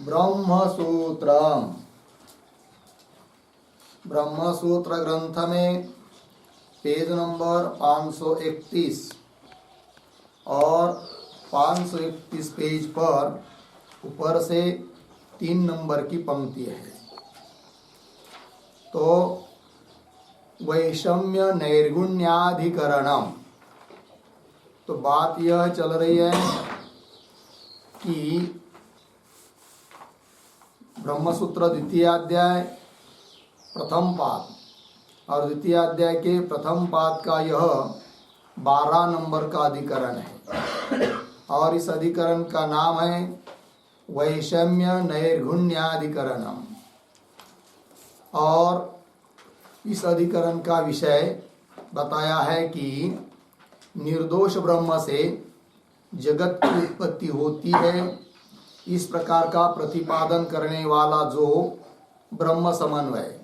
ब्रह्मसूत्र ब्रह्मसूत्र ग्रंथ में page number 531 और 531 पेज पर ऊपर से 3 नंबर की पंक्ति है। तो वैषम्य नैर्गुण्याधिकरणम, तो बात यह चल रही है कि ब्रह्मसूत्र द्वितीय अध्याय प्रथम पाद और द्वितीय अध्याय के प्रथम पाद का यह 12 नंबर का अधिकरण है और इस अधिकरण का नाम है वैषम्य नैर्गुण्याधिकरणम। और इस अधिकरण का विषय बताया है कि निर्दोष ब्रह्म से जगत की उत्पत्ति होती है, इस प्रकार का प्रतिपादन करने वाला जो ब्रह्म समन्वय,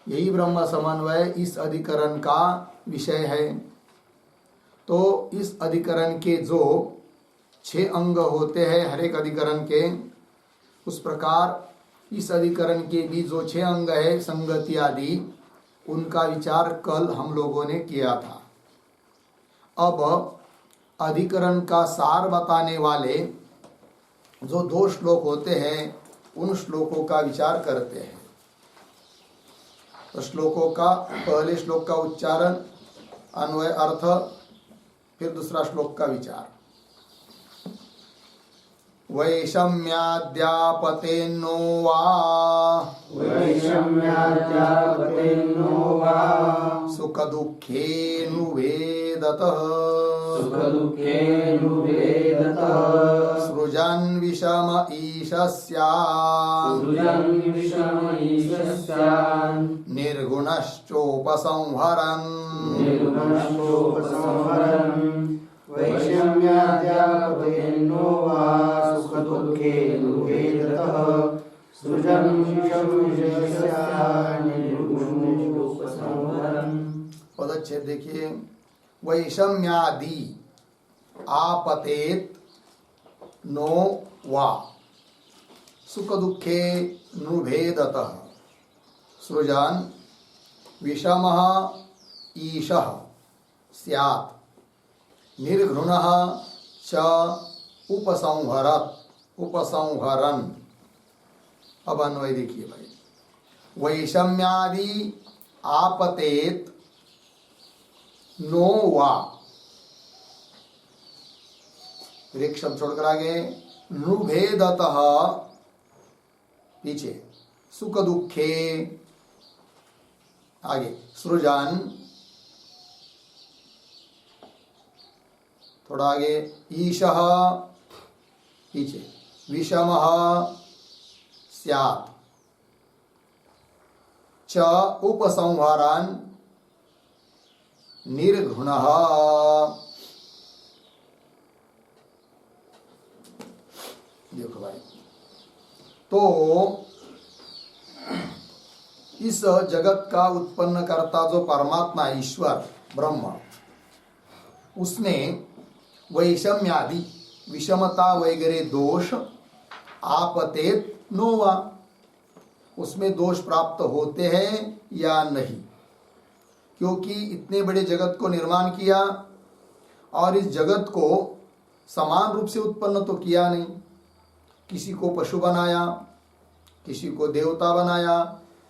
यही ब्रह्म समन्वय इस अधिकरण का विषय है। तो इस अधिकरण के जो 6 अंग होते हैं हर एक अधिकरण के, उस प्रकार इस अधिकरण के भी जो 6 अंग है संगति आदि, उनका विचार कल हम लोगों ने किया था। अब अधिकरण का सार बताने वाले जो 2 श्लोक होते हैं उन श्लोकों का विचार करते हैं। तो श्लोकों का पहले श्लोक का उच्चारण, अन्वय, अर्थ, फिर दूसरा श्लोक का विचार। वैषम्याद्यापतेन्नो वा सुख दुःखेऽनुवेदतः सृजन् विषम ईशस्यान् निर्गुणश्चोपसंहरन् वैषम्याद्यापतेन्नो वा सुखदुःखेऽनुवेदतः सृजन् विषमईशस्यान् निर्गुणश्चोपसंहरन्। पदच्छेद देखिए। वैषम्यादि आपतेत नो वा सुख दुःखे नुभेदतः सृजन् विषमः ईशः स्यात् निर्घृणः च उपसंहरन्। अब अन्वय देखिए भाई। वैषम्यादि आपतेत नो वा, फिर एक शब्द छोड़कर आगे नुभेदतः, पीछे सुख दुःखे, आगे सृजन्, थोड़ा आगे ईशः, पीछे विषमः स्यात् च उपसंहरन् निर्घृणः। देखो भाई, तो इस जगत का उत्पन्न करता जो परमात्मा ईश्वर ब्रह्म, उसने वैषम्यादि विषमता वगैरह दोष आपतेत नोवा, उसमें दोष प्राप्त होते हैं या नहीं, क्योंकि इतने बड़े जगत को निर्माण किया और इस जगत को समान रूप से उत्पन्न तो किया नहीं। किसी को पशु बनाया, किसी को देवता बनाया,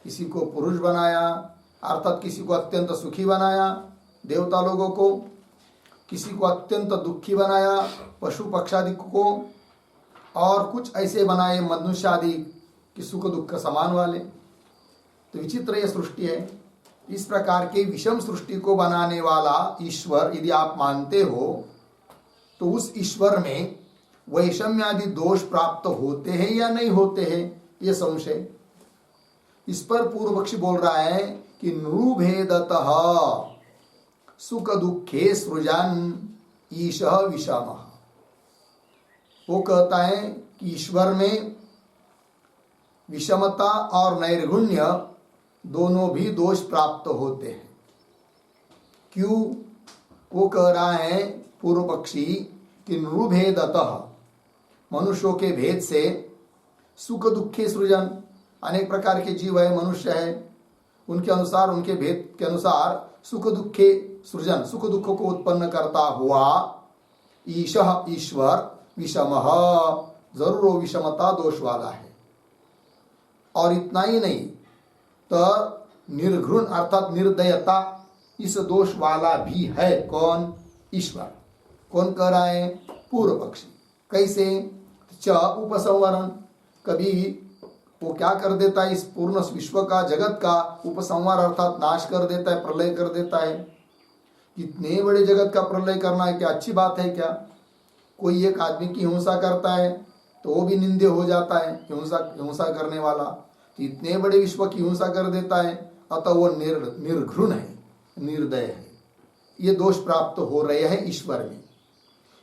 किसी को पुरुष बनाया, अर्थात किसी को अत्यंत सुखी बनाया देवता लोगों को, किसी को अत्यंत दुखी बनाया पशु पक्षादि को, और कुछ ऐसे बनाए मनुष्य आदि कि सुख दुख समान वाले। तो विचित्र यह सृष्टि है। इस प्रकार के विषम सृष्टि को बनाने वाला ईश्वर यदि आप मानते हो, तो उस ईश्वर में वैषम्यादि दोष प्राप्त होते हैं या नहीं होते हैं, यह संशय। इस पर पूर्व पक्षी बोल रहा है कि नृभेदतः सुख दुःखे सृजन् ईशः विषमः। वो कहता है कि ईश्वर में विषमता और नैर्गुण्य दोनों भी दोष प्राप्त होते हैं। क्यों? वो कह रहा है पूर्व पक्षी कि नृभेदतः, मनुष्यों के भेद से सुख दुखे सृजन, अनेक प्रकार के जीव है, मनुष्य है, उनके अनुसार, उनके भेद के अनुसार सुख दुखे सृजन, सुख दुख को उत्पन्न करता हुआ ईशः ईश्वर विषमः, जरूर वो विषमता दोष वाला है। और इतना ही नहीं, तो निर्घृण अर्थात निर्दयता इस दोष वाला भी है। कौन? ईश्वर। कौन कह रहा है? पूर्व पक्षी। कैसे? च उपसंवरण, कभी वो क्या कर देता है, इस पूर्ण विश्व का, जगत का उपसंहार अर्थात नाश कर देता है, प्रलय कर देता है। इतने बड़े जगत का प्रलय करना है क्या अच्छी बात है क्या? कोई एक आदमी की हिंसा करता है तो वो भी निंदे हो जाता है, हिंसा करने वाला। तो इतने बड़े विश्व की हिंसा कर देता है, अतः वो निर्घृण है, निर्दय है। ये दोष प्राप्त हो रहे हैं ईश्वर में,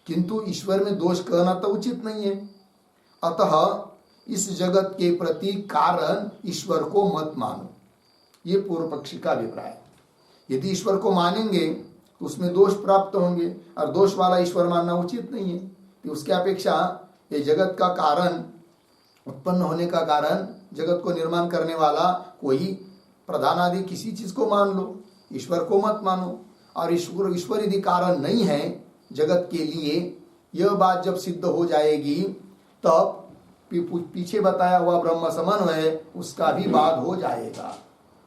किंतु ईश्वर में दोष कहना तो उचित नहीं है। अतः इस जगत के प्रति कारण ईश्वर को मत मानो, ये पूर्व पक्षी का अभिप्राय है। यदि ईश्वर को मानेंगे तो उसमें दोष प्राप्त होंगे, और दोष वाला ईश्वर मानना उचित नहीं है। तो उसके अपेक्षा ये जगत का कारण, उत्पन्न होने का कारण, जगत को निर्माण करने वाला कोई प्रधान आदि किसी चीज को मान लो, ईश्वर को मत मानो। और ईश्वर यदि कारण नहीं है जगत के लिए, यह बात जब सिद्ध हो जाएगी तब पीछे बताया हुआ ब्रह्म समन्वय उसका भी बाध हो जाएगा,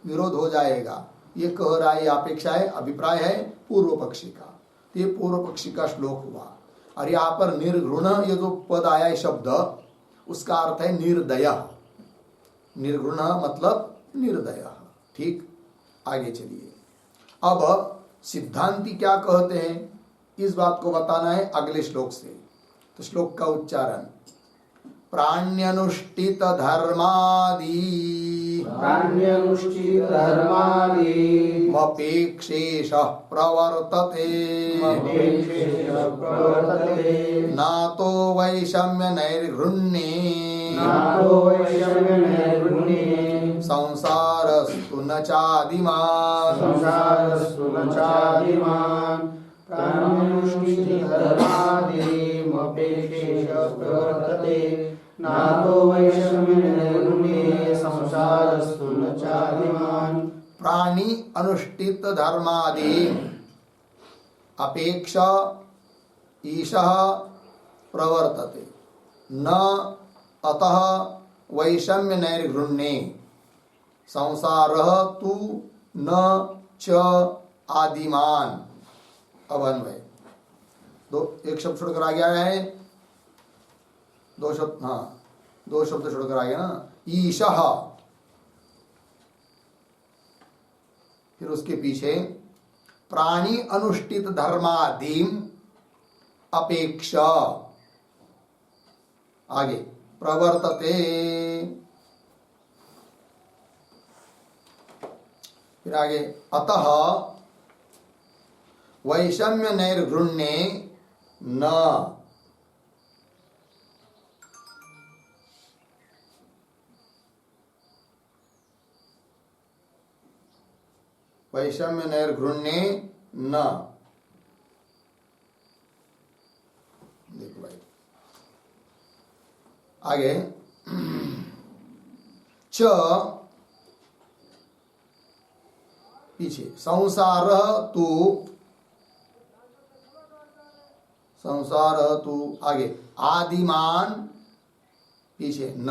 विरोध हो जाएगा। ये कह रहा है, अपेक्षा है, अभिप्राय है पूर्व पक्षी का। ये पूर्व पक्षी का श्लोक हुआ। और यहाँ पर निर्घृण ये जो पद आया है शब्द, उसका अर्थ है निर्दय। निर्घृण मतलब निर्दय। ठीक, आगे चलिए। अब सिद्धांती क्या कहते हैं, इस बात को बताना है अगले श्लोक से। तो श्लोक का उच्चारण, प्राण्यनुष्ठित धर्मादि मपेक्षेश प्रवर्तते नातो वैषम्य नैर्घृण्ये संसारस्तु न चादिमान् प्राणी अनुष्ठित धर्मादि अपेक्षा ईशः प्रवर्तते न अतः वैषम्य नैर्घृण्ये संसारः तु न च आदिमान्। अब अन्वय, एक शब्द छोड़कर आ गया है, दो शब्द, हाँ दो शब्द छोड़कर आ गया ना, ईशः, फिर उसके पीछे प्राणी अनुष्ठित धर्मादीम अपेक्षा, आगे प्रवर्तते, फिर आगे अतः वैषम्य नैर्घृण्ये न, वैषम्य नैर्घृण्ये न। देखो भाई आगे, च पीछे संसार तु, आगे आदिमान, पीछे न।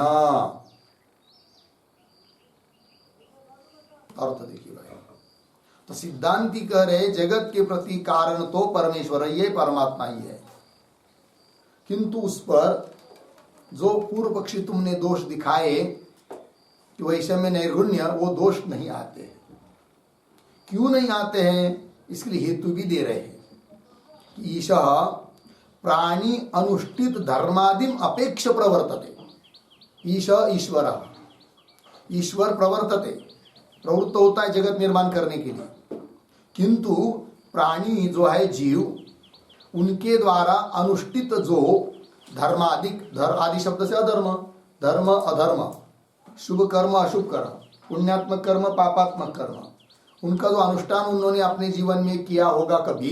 अर्थ देखिए भाई, तो सिद्धांती कह रहे जगत के प्रति कारण तो परमेश्वर ही है, परमात्मा ही है, किंतु उस पर जो पूर्व पक्षी तुमने दोष दिखाए कि वैषम्य नैर्घृण्य, वो दोष नहीं आते हैं। क्यों नहीं आते हैं, इसके लिए हेतु भी दे रहे हैं कि ईशः प्राणी अनुष्ठित धर्मादिम अपेक्ष प्रवर्तते। ईश ईश्वर, ईश्वर प्रवर्तते, प्रवृत्त होता है जगत निर्माण करने के लिए, किंतु प्राणी जो है जीव, उनके द्वारा अनुष्ठित जो धर्मादिक, आदि शब्द से अधर्म, धर्म अधर्म, शुभ कर्म अशुभ कर्म, पुण्यात्मक कर्म पापात्मक कर्म, उनका जो अनुष्ठान उन्होंने अपने जीवन में किया होगा कभी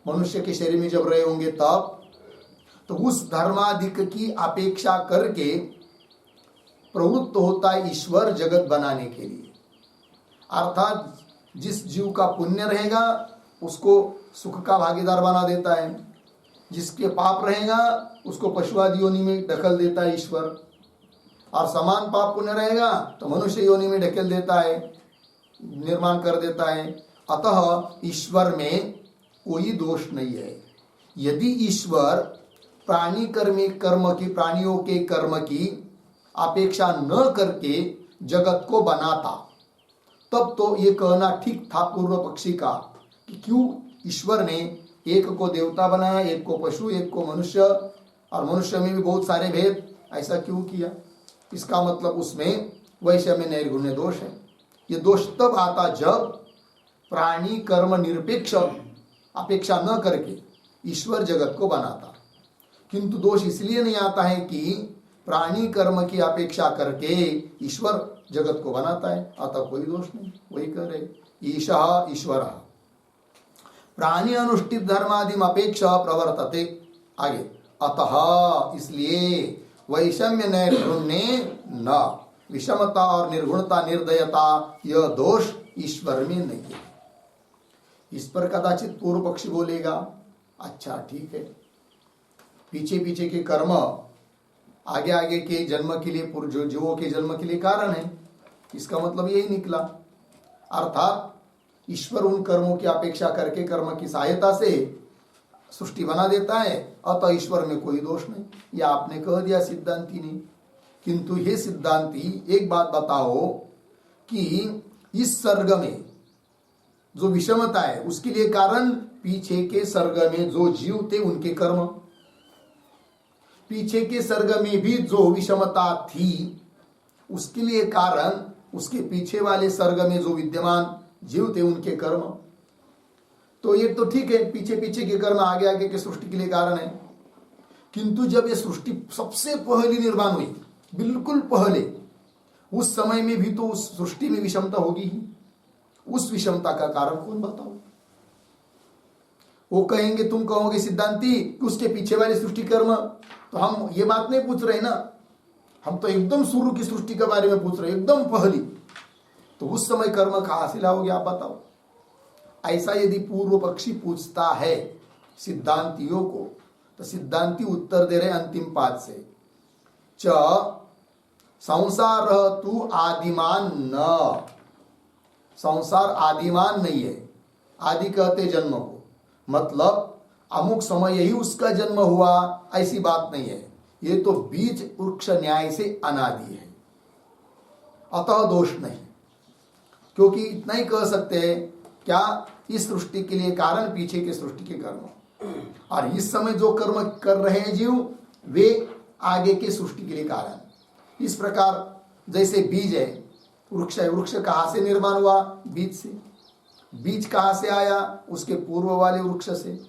मनुष्य के शरीर में जब रहे होंगे तब, तो उस धर्मादिक की अपेक्षा करके प्रवृत्त होता है ईश्वर जगत बनाने के लिए। अर्थात जिस जीव का पुण्य रहेगा उसको सुख का भागीदार बना देता है, जिसके पाप रहेगा उसको पशुआदि योनि में ढकेल देता है ईश्वर, और समान पाप पुण्य रहेगा तो मनुष्य योनि में ढकेल देता है, निर्माण कर देता है। अतः ईश्वर में कोई दोष नहीं है। यदि ईश्वर प्राणियों के कर्म की अपेक्षा न करके जगत को बनाता तब तो ये कहना ठीक था पूर्व पक्षी का कि क्यों ईश्वर ने एक को देवता बनाया, एक को पशु, एक को मनुष्य, और मनुष्य में भी बहुत सारे भेद, ऐसा क्यों किया। इसका मतलब उसमें वैषम्य नैर्गुण्य दोष है। ये दोष तब आता जब प्राणी कर्म निरपेक्ष अपेक्षा न करके ईश्वर जगत को बनाता, किंतु दोष इसलिए नहीं आता है कि प्राणी कर्म की अपेक्षा करके ईश्वर जगत को बनाता है, अतः कोई दोष नहीं। वही कह रहे ईशः ईश्वर प्राणी अनुष्ठित धर्मादिम अपेक्षा प्रवर्तते। आगे अतः इसलिए वैषम्य नैर्गुण्य न, विषमता और निर्गुणता निर्दयता यह दोष ईश्वर में नहीं है। इस पर कदाचित पूर्व पक्षी बोलेगा अच्छा ठीक है, पीछे पीछे के कर्म आगे आगे के जन्म के लिए, जीवों के जन्म के लिए कारण है। इसका मतलब यही निकला, अर्थात ईश्वर उन कर्मों की अपेक्षा करके कर्म की सहायता से सृष्टि बना देता है, अतः ईश्वर में कोई दोष नहीं। यह आपने कह दिया सिद्धांति ने। किंतु हे सिद्धांति एक बात बताओ कि इस सर्ग में जो विषमता है उसके लिए कारण पीछे के सर्ग में जो जीव थे उनके कर्म, पीछे के सर्ग में भी जो विषमता थी उसके लिए कारण उसके पीछे वाले सर्ग में जो विद्यमान जीव थे उनके कर्म। तो ये तो ठीक है, पीछे पीछे के कर्म आगे आगे के सृष्टि के लिए कारण है, किंतु जब ये सृष्टि सबसे पहले निर्माण हुई, बिल्कुल पहले, उस समय में भी तो उस सृष्टि में विषमता होगी ही। उस विषमता का कारण कौन बताओ। वो कहेंगे, तुम कहोगे सिद्धांति कि उसके पीछे वाले सृष्टि कर्म, तो हम ये बात नहीं पूछ रहे ना, हम तो एकदम शुरू की सृष्टि के बारे में पूछ रहे, एकदम पहली। तो उस समय कर्म कहां से लाओगे आप बताओ। ऐसा यदि पूर्व पक्षी पूछता है सिद्धांतियों को, तो सिद्धांति उत्तर दे रहे अंतिम पाद से, च संसार तू आदिमान न, संसार आदिमान नहीं है। आदि कहते जन्म को, मतलब अमुक समय ही उसका जन्म हुआ ऐसी बात नहीं है। ये तो बीज वृक्ष न्याय से अनादि है, अतः दोष नहीं। क्योंकि इतना ही कह सकते हैं क्या, इस सृष्टि के लिए कारण पीछे के सृष्टि के कर्म, और इस समय जो कर्म कर रहे हैं जीव वे आगे के सृष्टि के लिए कारण। इस प्रकार जैसे बीज है, वृक्ष है, वृक्ष कहाँ से निर्माण हुआ, बीज से। बीज कहाँ से आया, उसके पूर्व वाले वृक्ष से।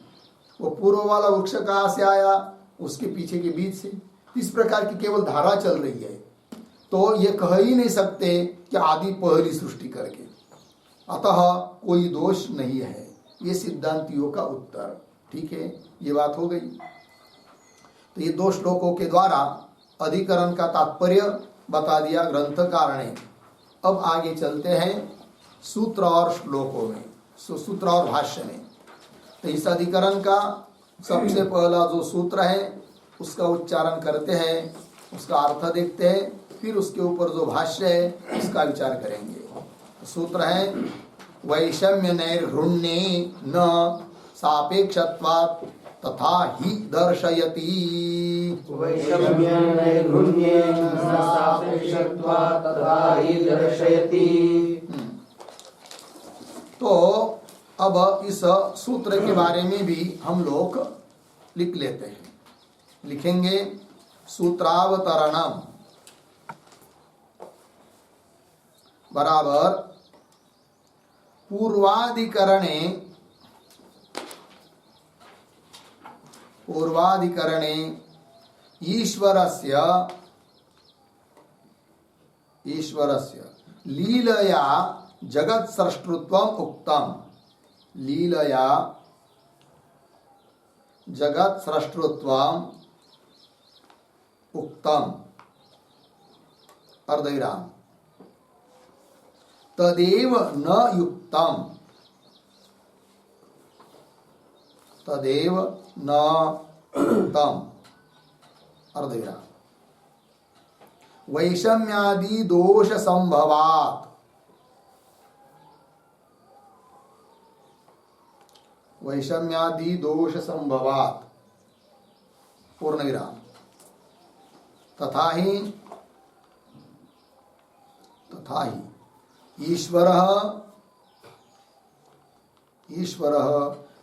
वो पूर्व वाला वृक्ष कहाँ से आया, उसके पीछे के बीज से। इस प्रकार की केवल धारा चल रही है, तो ये कह ही नहीं सकते कि आदि पहली सृष्टि करके, अतः कोई दोष नहीं है। ये सिद्धांतियों का उत्तर। ठीक है, ये बात हो गई। तो ये दो श्लोकों के द्वारा अधिकरण का तात्पर्य बता दिया ग्रंथकार ने। अब आगे चलते हैं सूत्र और श्लोकों में, सूत्र और भाष्य में। तो इस अधिकरण का सबसे पहला जो सूत्र है उसका उच्चारण करते हैं, उसका अर्थ देखते हैं, फिर उसके ऊपर जो भाष्य है इसका विचार करेंगे। तो सूत्र है वैषम्य नैर्गुण्ये न सापेक्षत्वात् तथा ही दर्शयति। वैषम्य नैर्गुण्ये न सापेक्षत्वात् तथा ही दर्शयति। तो अब इस सूत्र के बारे में भी हम लोग लिख लेते हैं। लिखेंगे सूत्रावतरणम बराबर पूर्वाधिकरणे ईश्वरस्य लीलया जगत् सृष्टृत्वम् उक्तम्। लीलया जगत् सृष्टृत्वम् उक्तम्। अर्धविराम तदेव न युक्तम, तदेव न युक्तम अर्धविराम वैषम्यादि दोष संभवात, वैषम्यादि दोष संभवात पूर्णविराम तथा ही ईश्वरः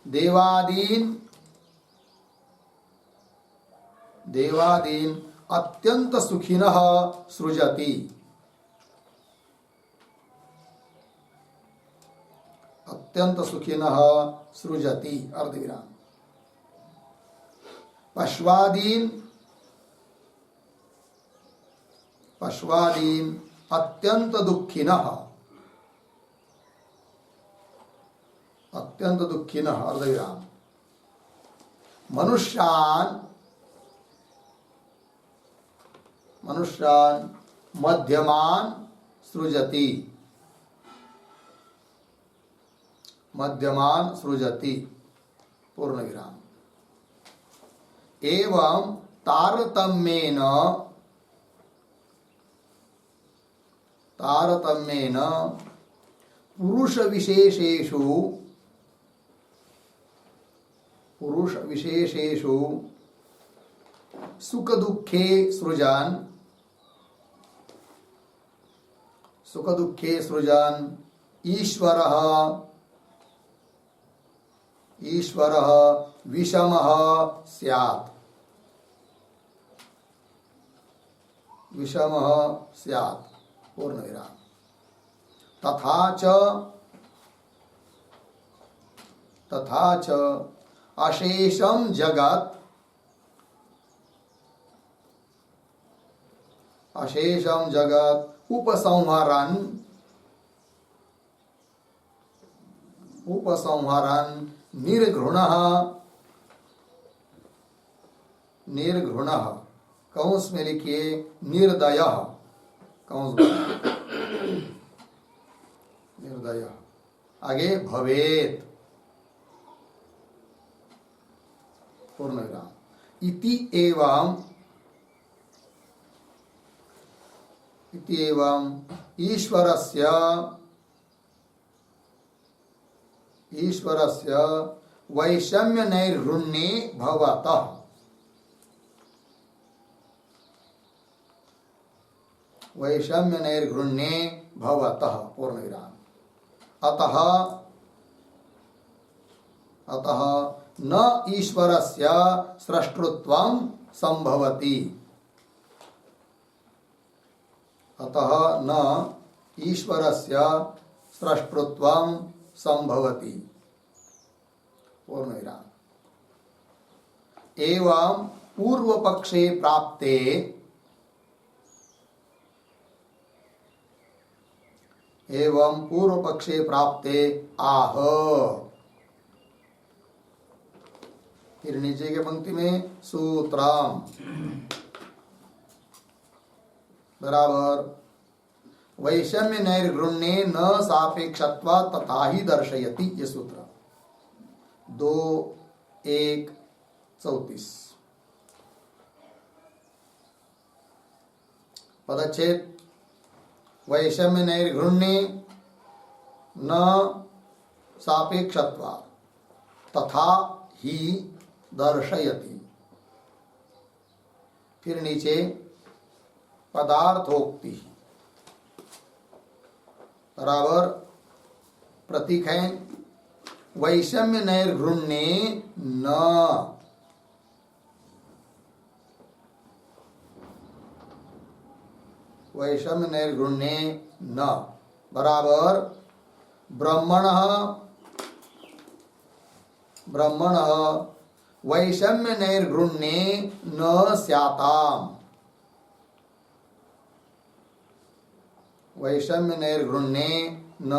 देवादीन अत्यंत सुखिनः सृजति, अत्यंत सुखिनः सृजति अर्धविराम पश्वादीन अत्यंत दुःखिनः, अत्यंत दुःखिनः अर्धविराम मनुष्यान् मध्यमान सृजति, मध्यमान सृजति पूर्णविराम एवं तारतम्येन पुरुष विशेषेषु सुख दुःखे सृजन ईश्वरः विषमः स्यात्, पूर्णविराम तथा च अशेषम जगत उपसंहरन् निर्घृणः कंस में लिखिए निर्दयः, निर्दयः आगे भवेत पूर्णविराम इति एवं ईश्वरस्य वैषम्य नैर्घृण्ये भवतः, वैषम्य नैर्घृण्ये भवतः पूर्णविराम अतः न ईश्वरस्य स्रष्टृत्वं संभवति, अतः न ईश्वरस्य स्रष्टृत्वं संभवति पूर्णविराम एवं पूर्व पक्षे प्राप्ते आह, फिर नीचे के पंक्ति में सूत्रम बराबर वैषम्य नैर्घृण्ये न सापेक्षत्वा तथा ही दर्शयति, ये सूत्र 2:1:34 पदच्छेद वैषम्य नैर्घृण्ये न सापेक्षत्वा तथा ही दर्शयति, फिर नीचे पदार्थोक्ति बराबर प्रतीक है वैषम्य नैर्घृण्ये न, वैषम्य नैर्घृण्ये न बराबर ब्रह्मणः वैषम्य नैर्घृण्ये न स्याताम्, वैषम्य नैर्घृण्ये न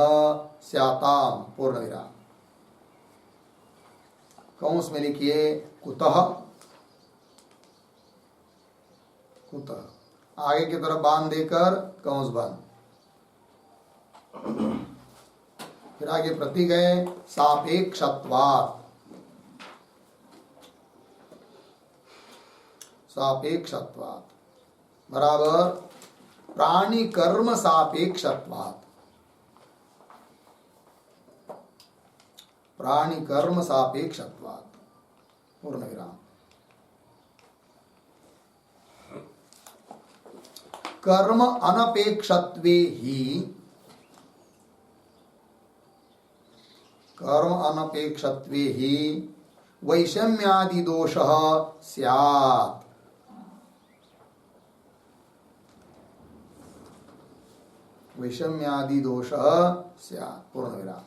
स्याताम् पूर्णविराम कंस में लिखिए कुतः आगे की तरफ बांध देकर कंस बांध। फिर आगे प्रतीक है सापेक्षत्वात्। सापेक्षत्वात् बराबर प्राणी कर्म सापेक्षत्वात्। प्राणी कर्म सापेक्षत्वात् पूर्ण विराम। कर्म अनपेक्षत्वे ही, कर्म अनपेक्षत्वे ही वैषम्यादि दोषः स्यात्। वैषम्यादि दोषः स्यात् पूर्ण विराम।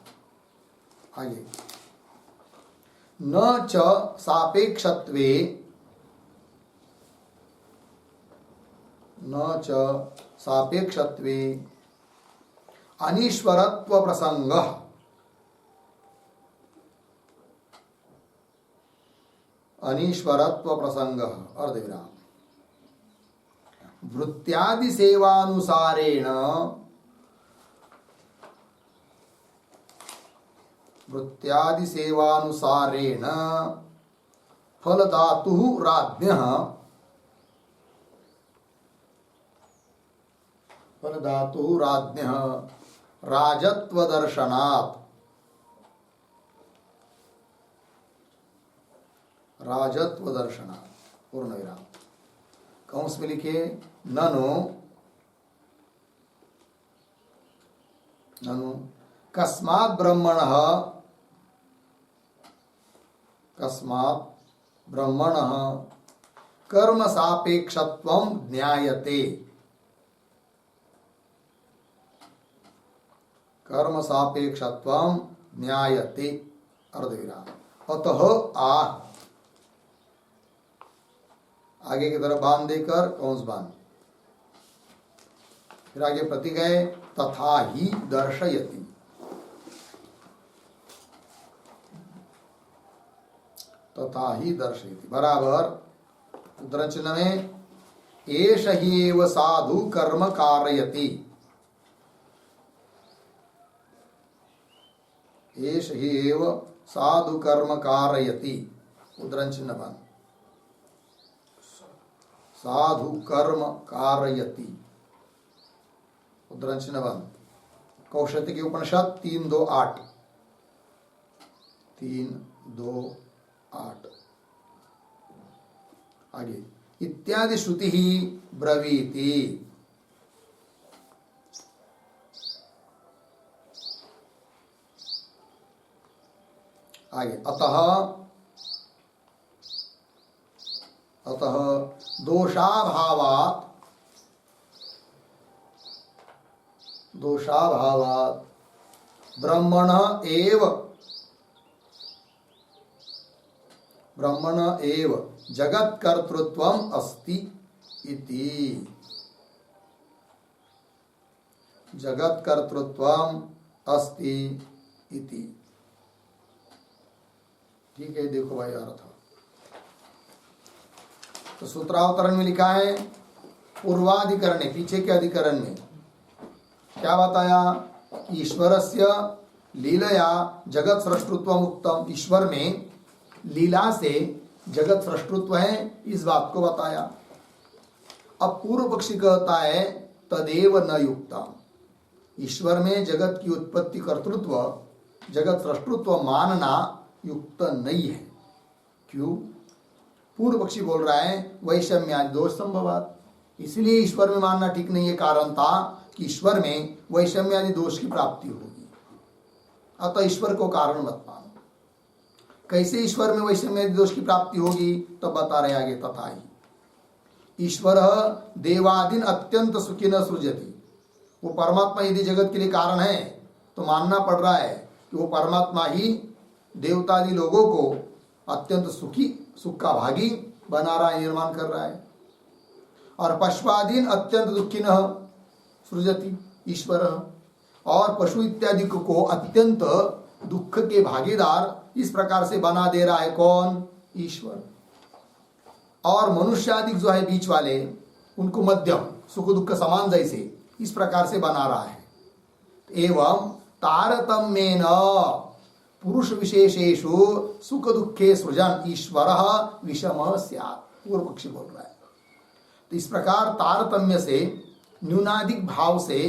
आगे न च सापेक्षत्वे, न च सापेक्षत्वे अनीश्वरत्व प्रसंगः, अनीश्वरत्व प्रसंगः अर्धविराम। वृत्त्यादि सेवानुसारेण, वृत्त्यादि सेवानुसारेण फलधातुः राज्ञः, फलधातुः राज्ञः राजत्वदर्शनात्, राजत्वदर्शनात् पूर्ण विराम। कंस में लिखिए ननु, ननु कस्मात् ब्रह्मणः, कस्मात् ब्रह्मणः कर्म सापेक्षत्वं ज्ञायते, कर्म सापेक्षत्वं ज्ञायते अर्धविराम। अतः आह, आगे की तरफ बांध देकर कंस बांध। फिर आगे प्रतीक है तथा ही दर्शयति, तथा ही दर्शयति बराबर उद्धरण चिन्ह में एष ही एव साधु कर्म कारयति, एष ही एव साधु कर्म कारयति उद्धरण चिन्ह बन, साधु कर्म कारयति उद्धरण चिन्ह बन। कौशत्य के उपनिषद 3-2-8, 3-2-8 आगे इत्यादि श्रुति ही ब्रवीति, आगे अतः, अतः दोषाभावात्, दोषाभावात् ब्रह्मणः एव, ब्रह्मणः एव जगत्कर्तृत्वम् अस्ति इति, जगत्कर्तृत्वम् अस्ति इति। ठीक है, देखो भाई अर्थ। तो सूत्रावतरण में लिखा है पूर्वाधिकरणे, पीछे के अधिकरण में क्या बताया? ईश्वरस्य लीलया जगत सृष्टुत्व मुक्तम, ईश्वर में लीला से जगत सृष्टुत्व है, इस बात को बताया। अब पूर्व पक्षी कहता है तदेव न युक्तम, ईश्वर में जगत की उत्पत्ति कर्तृत्व, जगत सृष्टुत्व मानना युक्त नहीं है। क्यों? पूर्व पक्षी बोल रहा है वैषम्यादि दोष संभवात, इसलिए ईश्वर में मानना ठीक नहीं है। कारण था कि ईश्वर में वैषम्यादि दोष की प्राप्ति होगी, अतः ईश्वर को कारण मत मानो। कैसे ईश्वर में वैषम्यादि दोष की प्राप्ति होगी? तब बता रहे आगे तथा ही ईश्वर देवादीन अत्यंत सुखी न सृजति, वो परमात्मा यदि जगत के लिए कारण है तो मानना पड़ रहा है कि वो परमात्मा ही देवतादि लोगों को अत्यंत सुखी, सुख का भागी बना रहा है, निर्माण कर रहा है। और पशुआदीन अत्यंत दुखी न सृजति ईश्वर, और पशु इत्यादि को अत्यंत दुख के भागीदार इस प्रकार से बना दे रहा है कौन? ईश्वर। और मनुष्यादि जो है बीच वाले, उनको मध्यम सुख दुख समान जैसे इस प्रकार से बना रहा है। एवं तारतम्येन पुरुष विशेषेषु सुख दुखे सृजन ईश्वर विषम स्यात्। पूर्व पक्षी बोल रहा है। तो इस प्रकार तारतम्य से न्यूनाधिक भाव से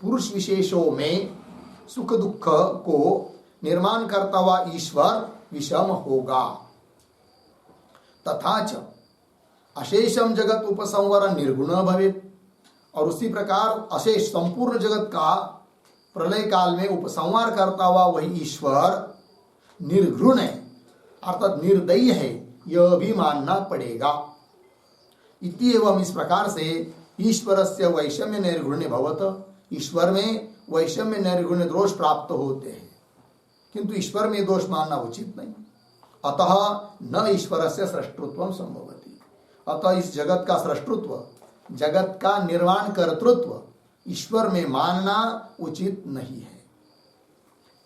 पुरुष विशेषों में सुख दुख को निर्माण करता हुआ ईश्वर विषम होगा। तथा च अशेषम जगत उपसंवर निर्गुण भवेत्। और उसी प्रकार अशेष संपूर्ण जगत का प्रलय काल में उपसंहार करता हुआ वही ईश्वर निर्घृण है अर्थात निर्दयी है, यह भी मानना पड़ेगा। इति एवं इस प्रकार से ईश्वरस्य वैषम्य निर्गुण्य भवत। ईश्वर में वैषम्य निर्गुण्य दोष प्राप्त होते हैं, किंतु ईश्वर में दोष मानना उचित नहीं। अतः न ईश्वरस्य सृष्टृत्वं संभवति। अतः इस जगत का सृष्टृत्व, जगत का निर्माण कर्तृत्व ईश्वर में मानना उचित नहीं है।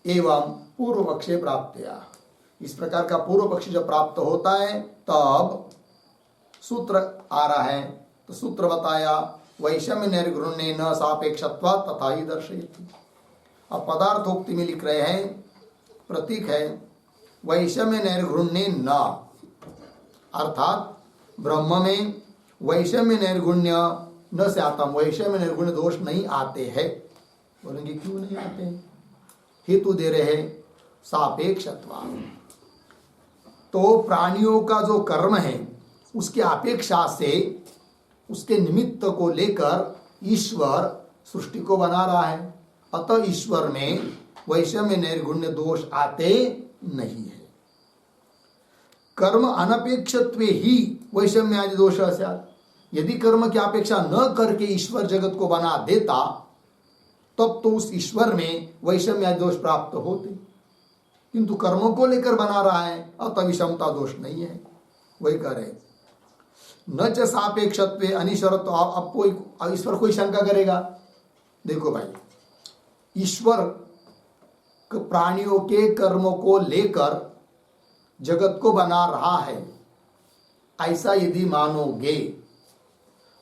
एवं पूर्व पक्षे प्राप्तया, इस प्रकार का पूर्व पक्ष जब प्राप्त होता है तब सूत्र आ रहा है। तो सूत्र बताया वैषम्य निर्गुण्य न सापेक्षत्वात् तथा ही दर्शयति। अब पदार्थोक्ति में लिख रहे हैं, प्रतीक है वैषम्य निर्गुण्य न, अर्थात ब्रह्म में वैषम्य निर्गुण्य न से आता, वैषम्य निर्गुण्य दोष नहीं आते हैं। बोलेंगे क्यों नहीं आते हैं? हेतु दे रहे हैं सापेक्षत्वात्। तो प्राणियों का जो कर्म है उसके अपेक्षा से, उसके निमित्त को लेकर ईश्वर सृष्टि को बना रहा है। अतः ईश्वर में वैषम्य निर्गुण्य दोष आते नहीं है। कर्म अनपेक्षत्वे ही वैषम्य आदि दोष स्यात्। यदि कर्म की अपेक्षा न करके ईश्वर जगत को बना देता तब तो उस ईश्वर में वैषम्य आदि दोष प्राप्त होते, किंतु कर्मों को लेकर बना रहा है अतः विषमता दोष नहीं है। वही कह रहे न च सापेक्षत्वे अनिश्वरत्व। अब कोई ईश्वर कोई शंका करेगा, देखो भाई ईश्वर प्राणियों के कर्मों को लेकर जगत को बना रहा है, ऐसा यदि मानोगे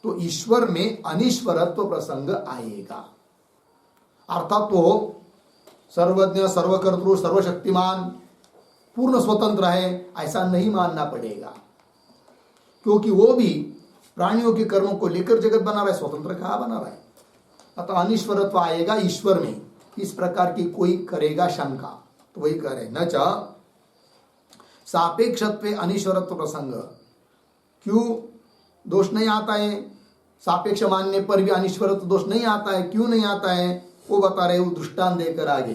तो ईश्वर में अनिश्वरत्व प्रसंग आएगा। अर्थात वो सर्वज्ञ सर्वकर्तृ सर्वशक्तिमान पूर्ण स्वतंत्र है, ऐसा नहीं मानना पड़ेगा, क्योंकि वो भी प्राणियों के कर्मों को लेकर जगत बना रहा है, स्वतंत्र कहाँ बना रहा है। अतः अनिश्वरत्व आएगा ईश्वर में। इस प्रकार की कोई करेगा शंका तो वही कह रहे न च सापेक्षत्वे अनिश्वरत्व प्रसंग। क्यों दोष नहीं आता है? सापेक्ष मानने पर भी अनिश्वरत्व दोष नहीं आता है। क्यों नहीं आता है वो बता रहे, वो दृष्टांत देकर आगे।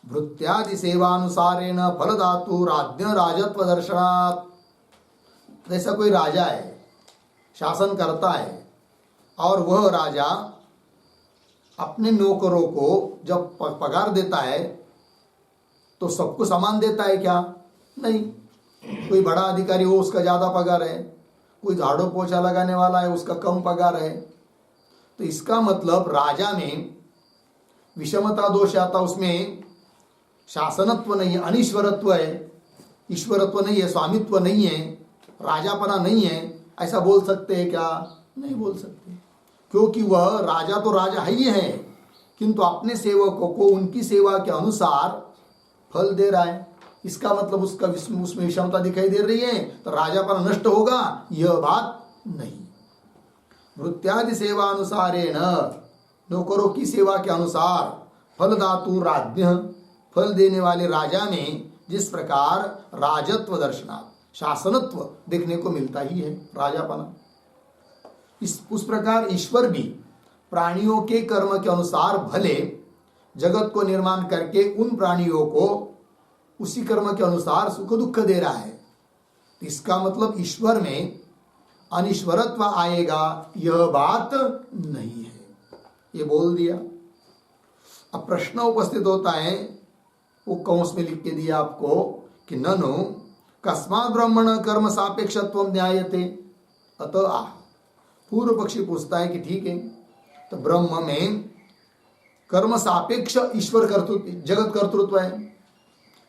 भृत्यादि सेवानुसारेण फल धातु राज्ञ राजत्व दर्शनात्। जैसा कोई राजा है, शासन करता है, और वह राजा अपने नौकरों को जब पगार देता है तो सबको समान देता है क्या? नहीं। कोई बड़ा अधिकारी हो उसका ज्यादा पगार है, कोई झाड़ू पोछा लगाने वाला है उसका कम पगार है। तो इसका मतलब राजा में विषमता दोष आता, उसमें शासनत्व नहीं है, अनिश्वरत्व है, ईश्वरत्व नहीं है, स्वामित्व नहीं है, राजापना नहीं है। ऐसा बोल सकते हैं क्या? नहीं बोल सकते, क्योंकि वह राजा तो राजा ही है, किंतु अपने सेवकों को उनकी सेवा के अनुसार फल दे रहा है। इसका मतलब उसका उसमें विषमता दिखाई दे रही है, तो राजापना नष्ट होगा, यह बात नहीं। भृत्यादि सेवा अनुसारेण, नौकरों की सेवा के अनुसार, फल धातु राज्ञ, फल देने वाले राजा में जिस प्रकार राजत्व दर्शनात्, शासनत्व देखने को मिलता ही है, राजापना, उस प्रकार ईश्वर भी प्राणियों के कर्म के अनुसार भले जगत को निर्माण करके उन प्राणियों को उसी कर्म के अनुसार सुख दुख दे रहा है। इसका मतलब ईश्वर में अनिश्वरत्व आएगा, यह बात नहीं है, ये बोल दिया। अब प्रश्न उपस्थित होता है, वो कौंस में लिख के दिया आपको कि ननु कस्मात् ब्रह्मण कर्म सापेक्षत्वं न्यायते। अतः आह, पूर्व पक्षी पूछता है कि ठीक है, तो ब्रह्म में कर्म सापेक्ष ईश्वर कर्तृत्व, जगत कर्तृत्व है,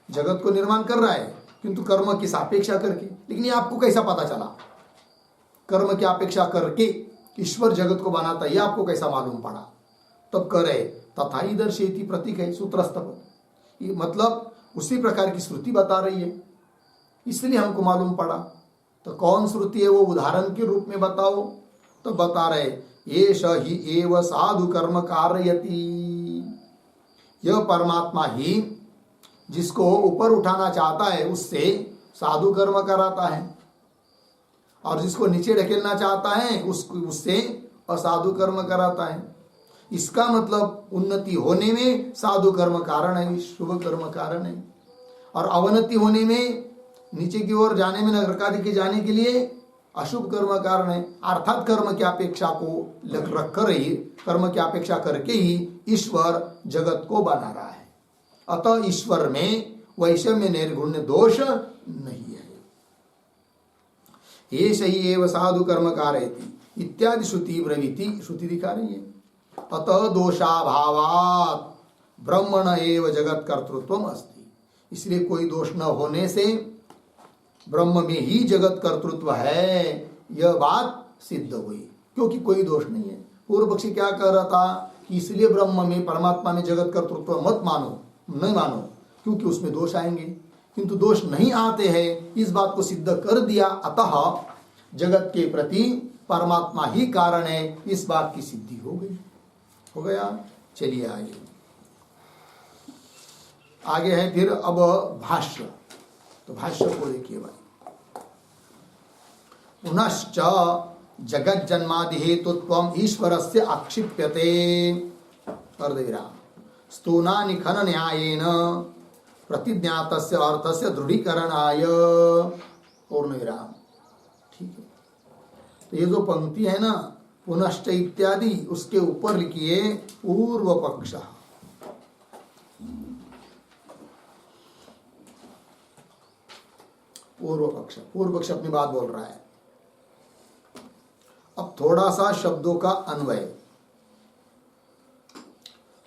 जगत को निर्माण कर रहा है, किंतु कर्म की सापेक्षा करके। लेकिन ये आपको कैसा पता चला? कर्म की अपेक्षा करके ईश्वर जगत को बनाता है, ये आपको कैसा मालूम पड़ा? तब कह रहे तथा ही दर्शेति प्रतीक है सूत्रस्थ पद, ये मतलब उसी प्रकार की श्रुति बता रही है, इसलिए हमको मालूम पड़ा। तो कौन श्रुति है वो उदाहरण के रूप में बताओ। तो बता रहे एष ही एव साधु कर्म कारयति, यह परमात्मा ही जिसको ऊपर उठाना चाहता है उससे साधु कर्म कराता है, और जिसको नीचे ढकेलना चाहता है उससे असाधु कर्म कराता है। इसका मतलब उन्नति होने में साधु कर्म कारण है, शुभ कर्म कारण है, और अवनति होने में, नीचे की ओर जाने में, नरकादि के जाने के लिए अशुभ कर्म कारण है। अर्थात कर्म की अपेक्षा को रख कर ही, कर्म की अपेक्षा करके ही ईश्वर जगत को बना रहा है। अतः ईश्वर में वैषम्य निर्गुण्य दोष नहीं है। ये सही एव साधु कर्म कारयति इत्यादि श्रुति ब्रवीति, श्रुति दिखा रही है। अतः दोषाभावात् ब्रह्मण एव जगत कर्तृत्वम अस्ति, इसलिए कोई दोष न होने से ब्रह्म में ही जगत कर्तृत्व है, यह बात सिद्ध हुई, क्योंकि कोई दोष नहीं है। पूर्व पक्षी क्या कह रहा था कि इसलिए ब्रह्म में, परमात्मा में जगत कर्तृत्व मत मानो, नहीं मानो, क्योंकि उसमें दोष आएंगे, किंतु दोष नहीं आते हैं, इस बात को सिद्ध कर दिया। अतः जगत के प्रति परमात्मा ही कारण है, इस बात की सिद्धि हो गई, हो गया। चलिए आगे है फिर अब भाष्य। तो भाष्य को देखिए भाई, पुनश्च जगत जन्मादि हेतुत्वम ईश्वरस्य आक्षिप्यते अर्धविराम स्तूनानि खन न्यायेन प्रतिज्ञातस्य अर्थस्य दृढ़ीकरणाय पूर्णविराम। ठीक है, तो ये जो पंक्ति है ना पुनश्च इत्यादि, उसके ऊपर लिखिए पूर्व पक्ष। पूर्व पक्ष अपनी बात बोल रहा है। अब थोड़ा सा शब्दों का अन्वय,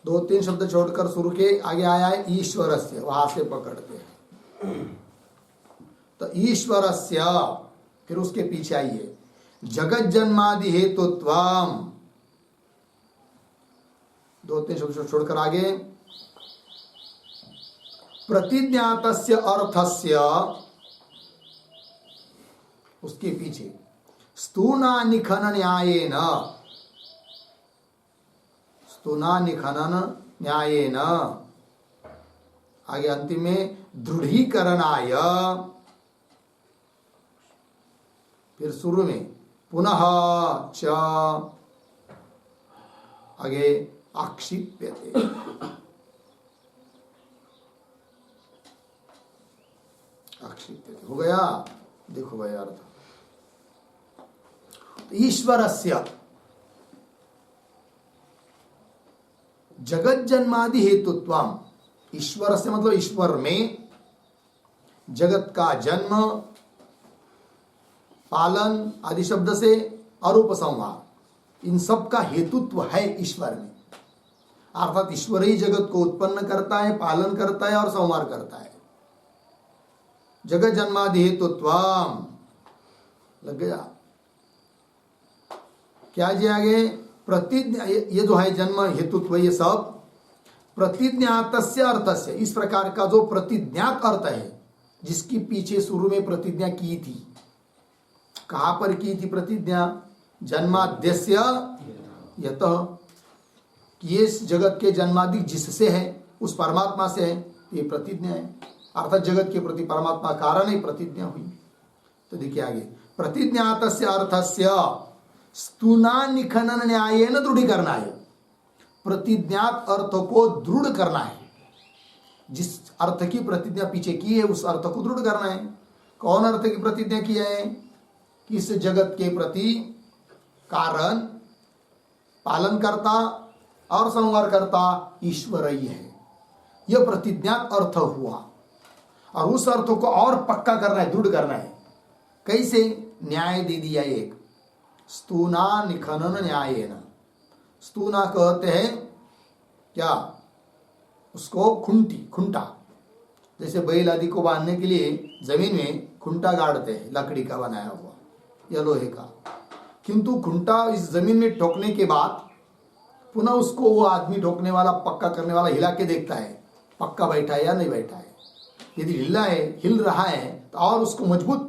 2-3 शब्द छोड़कर शुरू के आगे आया है ईश्वरस्य, वहां से पकड़ते हैं। तो ईश्वरस्य, फिर उसके पीछे आइए जगत जन्मादि हेतुत्वम, 2-3 शब्द छोड़कर आगे प्रतिज्ञातस्य अर्थस्य, उसके पीछे स्तूना निखनन न्यायेन, स्तूना निखनन न्यायेन, आगे अंतिम में दृढ़ीकरणाय, फिर शुरू में पुनः च, आगे आक्षिप्यते। आक्षिप्यते हो गया। देखो भाई अर्थ, ईश्वरस्य जगत जन्मादि हेतुत्वम, ईश्वर से मतलब ईश्वर में जगत का जन्म, पालन आदि शब्द से और उपसंहार, इन सब का हेतुत्व है ईश्वर में। अर्थात ईश्वर ही जगत को उत्पन्न करता है, पालन करता है और संहार करता है। जगत जन्मादि हेतुत्वम लग गया। क्या जी आगे प्रतिज्ञा, ये जो है जन्म हेतुत्व, ये सब प्रतिज्ञातस्य अर्थस्य, इस प्रकार का जो प्रतिज्ञात अर्थ है, जिसकी पीछे शुरू में प्रतिज्ञा की थी, कहां पर की थी प्रतिज्ञा? जन्माद्यस्य यतः, कि ये जगत के जन्मादि जिससे है, उस परमात्मा से है, ये प्रतिज्ञा है। अर्थात जगत के प्रति परमात्मा कारण ही प्रतिज्ञा हुई। तो देखिए आगे प्रतिज्ञातस्य अर्थस्य स्तूना निखनन न्यायेन दृढ़ीकरणाय, प्रतिज्ञात अर्थ को दृढ़ करना है। जिस अर्थ की प्रतिज्ञा पीछे की है उस अर्थ को दृढ़ करना है। कौन अर्थ की प्रतिज्ञा की है? कि इस जगत के प्रति कारण, पालन करता और संहार करता ईश्वर ही है, यह प्रतिज्ञात अर्थ हुआ। और उस अर्थ को और पक्का करना है, दृढ़ करना है। कैसे? न्याय दे दिया एक, स्तूना निखनन न्यायेन। स्तूना कहते हैं क्या? उसको खुंटी, खुंटा, जैसे बैल आदि को बांधने के लिए जमीन में खुंटा गाड़ते हैं, लकड़ी का बनाया हुआ या लोहे का। किंतु खुंटा इस जमीन में ठोकने के बाद पुनः उसको वो आदमी ठोकने वाला, पक्का करने वाला हिला के देखता है पक्का बैठा है या नहीं बैठा है। यदि हिल रहा है तो और उसको मजबूत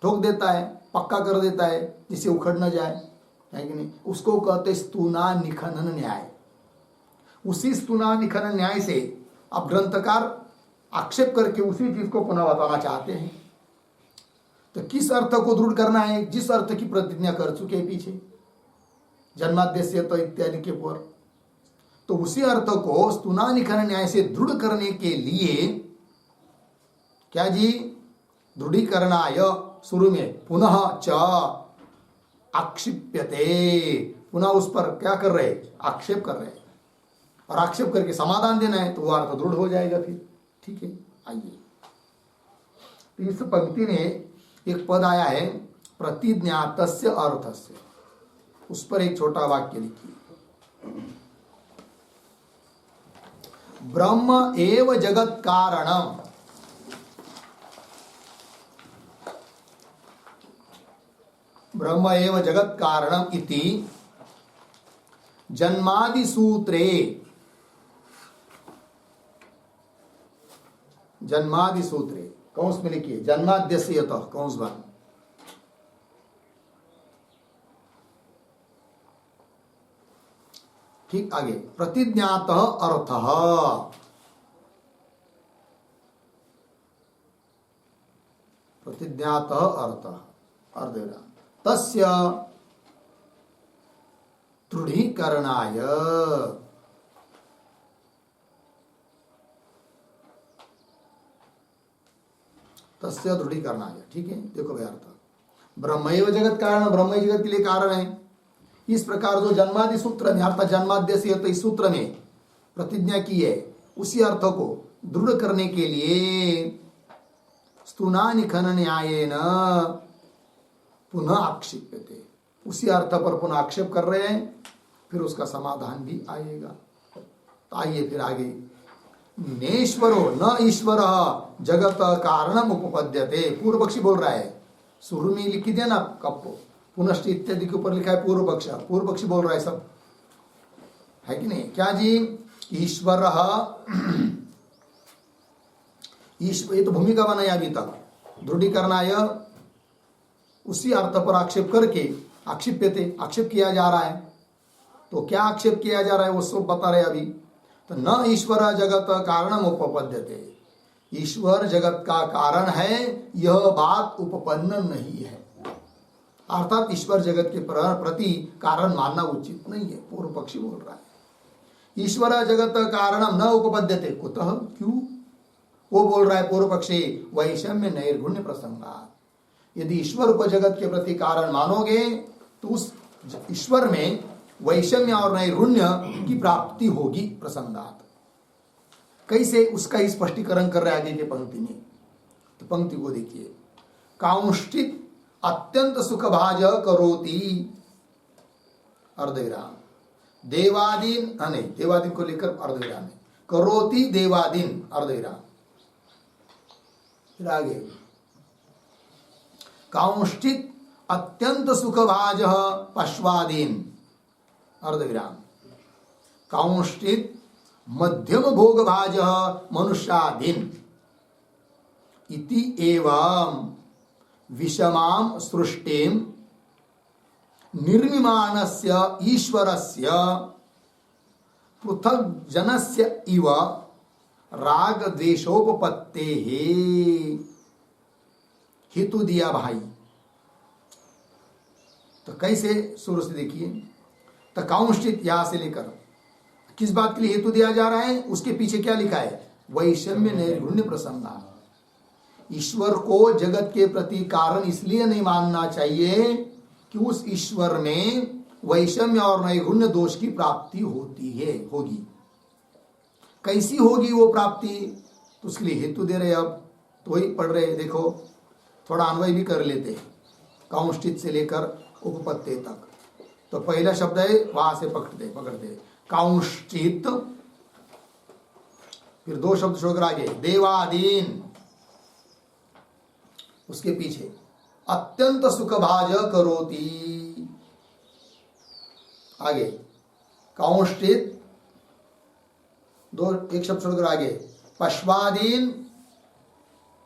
ठोक देता है, पक्का कर देता है जिससे उखड़ न जाए, है कि नहीं। उसको कहते स्तूना निखनन न्याय। उसी स्तूना निखनन न्याय से अब ग्रंथकार आक्षेप करके उसी चीज को पुनः बताना चाहते हैं। तो किस अर्थ को दृढ़ करना है? जिस अर्थ की प्रतिज्ञा कर चुके हैं पीछे, जन्माद्यस्य तो इत्यादि के पर, तो उसी अर्थ को स्तूना निखनन न्याय से दृढ़ करने के लिए क्या जी, दृढ़ीकरणाय शुरू में पुनः च आक्षिप्यते, पुनः उस पर क्या कर रहे, आक्षेप कर रहे, और आक्षेप करके समाधान देना है तो वह अर्थ दृढ़ हो जाएगा फिर। ठीक है, आइए तो इस पंक्ति में एक पद आया है प्रतिज्ञातस्य अर्थस्य, उस पर एक छोटा वाक्य लिखिए। ब्रह्म एव जगत कारणम, ब्रह्म एव जगत कारणम इति जन्मादि सूत्रे, जन्मादि सूत्रे कौंस में लिखिए जन्माद्यस्य कौंस बन, ठीक। आगे प्रतिज्ञात अर्थ, प्रतिज्ञात अर्थ अर्धेरा तस्य दृढ़ीकरणाय, तस्य दृढ़ीकरणाय। ठीक है, देखो भाई अर्थ, ब्रह्मैव जगत कारण, ब्रह्म ही जगत के लिए कारण है। इस प्रकार जो जन्मादि सूत्र में अर्थात जन्माद्य से तो इस सूत्र में प्रतिज्ञा की है, उसी अर्थ को दृढ़ करने के लिए स्तूना निखनन न्यायेन पुनः आक्षेप्यते, उसी अर्थ पर पुनः आक्षेप कर रहे हैं, फिर उसका समाधान भी आएगा। तो आइए फिर आगे, नेश्वरो न ईश्वर जगत कारणम उपपद्यते, पूर्व पक्षी बोल रहा है, शुरू में लिखी दिया ना कप्पो, पुनश्च इत्यादि के ऊपर लिखा है पूर्व पक्ष, पूर्व पक्षी बोल रहा है सब, है कि नहीं। क्या जी, ईश्वर, ईश्वर, ये तो भूमिका बनाया अभी तक, दृढ़ीकरणाय उसी अर्थ पर आक्षेप करके आक्षेप्यते, आक्षेप किया जा रहा है। तो क्या आक्षेप किया जा रहा है वो सब बता रहे अभी। तो न ईश्वर जगत कारणम उपपद्यते, ईश्वर जगत का कारण है यह बात उपपन्न नहीं है, अर्थात ईश्वर जगत के प्रति कारण मानना उचित नहीं है, पूर्व पक्षी बोल रहा है। ईश्वर जगत कारणम न उपपद्यते, कुतः, क्यों? वो बोल रहा है पूर्व पक्षी वैषम्य नैर्गुण्य प्रसंगात, यदि ईश्वर को जगत के प्रति कारण मानोगे तो उस ईश्वर में वैषम्य और नैर्गुण्य की प्राप्ति होगी प्रसंगात। कैसे, उसका ही स्पष्टीकरण कर रहे आगे के पंक्ति में। तो पंक्ति को देखिए, कांष्टित अत्यंत सुख भाज करोति अर्धविराम देवादीन, नहीं देवादीन को लेकर अर्धविराम है, करोति देवादीन अर्धविराम, फिर आगे कांष्टित अत्यंत सुख भाज पश्वादीन अर्धविराम, कांष्टित मध्यम भोग भाज मनुष्यादीन इति एवं विषमां सृष्टिम निर्मिमानस्य ईश्वरस्य पृथक जनस्य इव राग द्वेषोपपत्तेः हेतु दिया भाई। तो कैसे, शुरू से देखिए, तो कांष्टित यहां से लेकर किस बात के लिए हेतु दिया जा रहा है, उसके पीछे क्या लिखा है, वैषम्य नैर्गुण्य प्रसंगा। ईश्वर को जगत के प्रति कारण इसलिए नहीं मानना चाहिए कि उस ईश्वर में वैषम्य और नैर्गुण्य दोष की प्राप्ति होती है, होगी। कैसी होगी वो प्राप्ति, तो उसके लिए हेतु दे रहे। अब तो वही पढ़ रहे, देखो थोड़ा अन्वय भी कर लेते हैं, कांष्टित से लेकर उपपत्ति तक। तो पहला शब्द है वहां से पकड़ते कांष्टित, फिर दो शब्द छोड़कर आगे देवादीन, उसके पीछे अत्यंत सुख भाज करोति, आगे काउंष्टित, दो एक शब्द छोड़कर आगे पश्वादीन,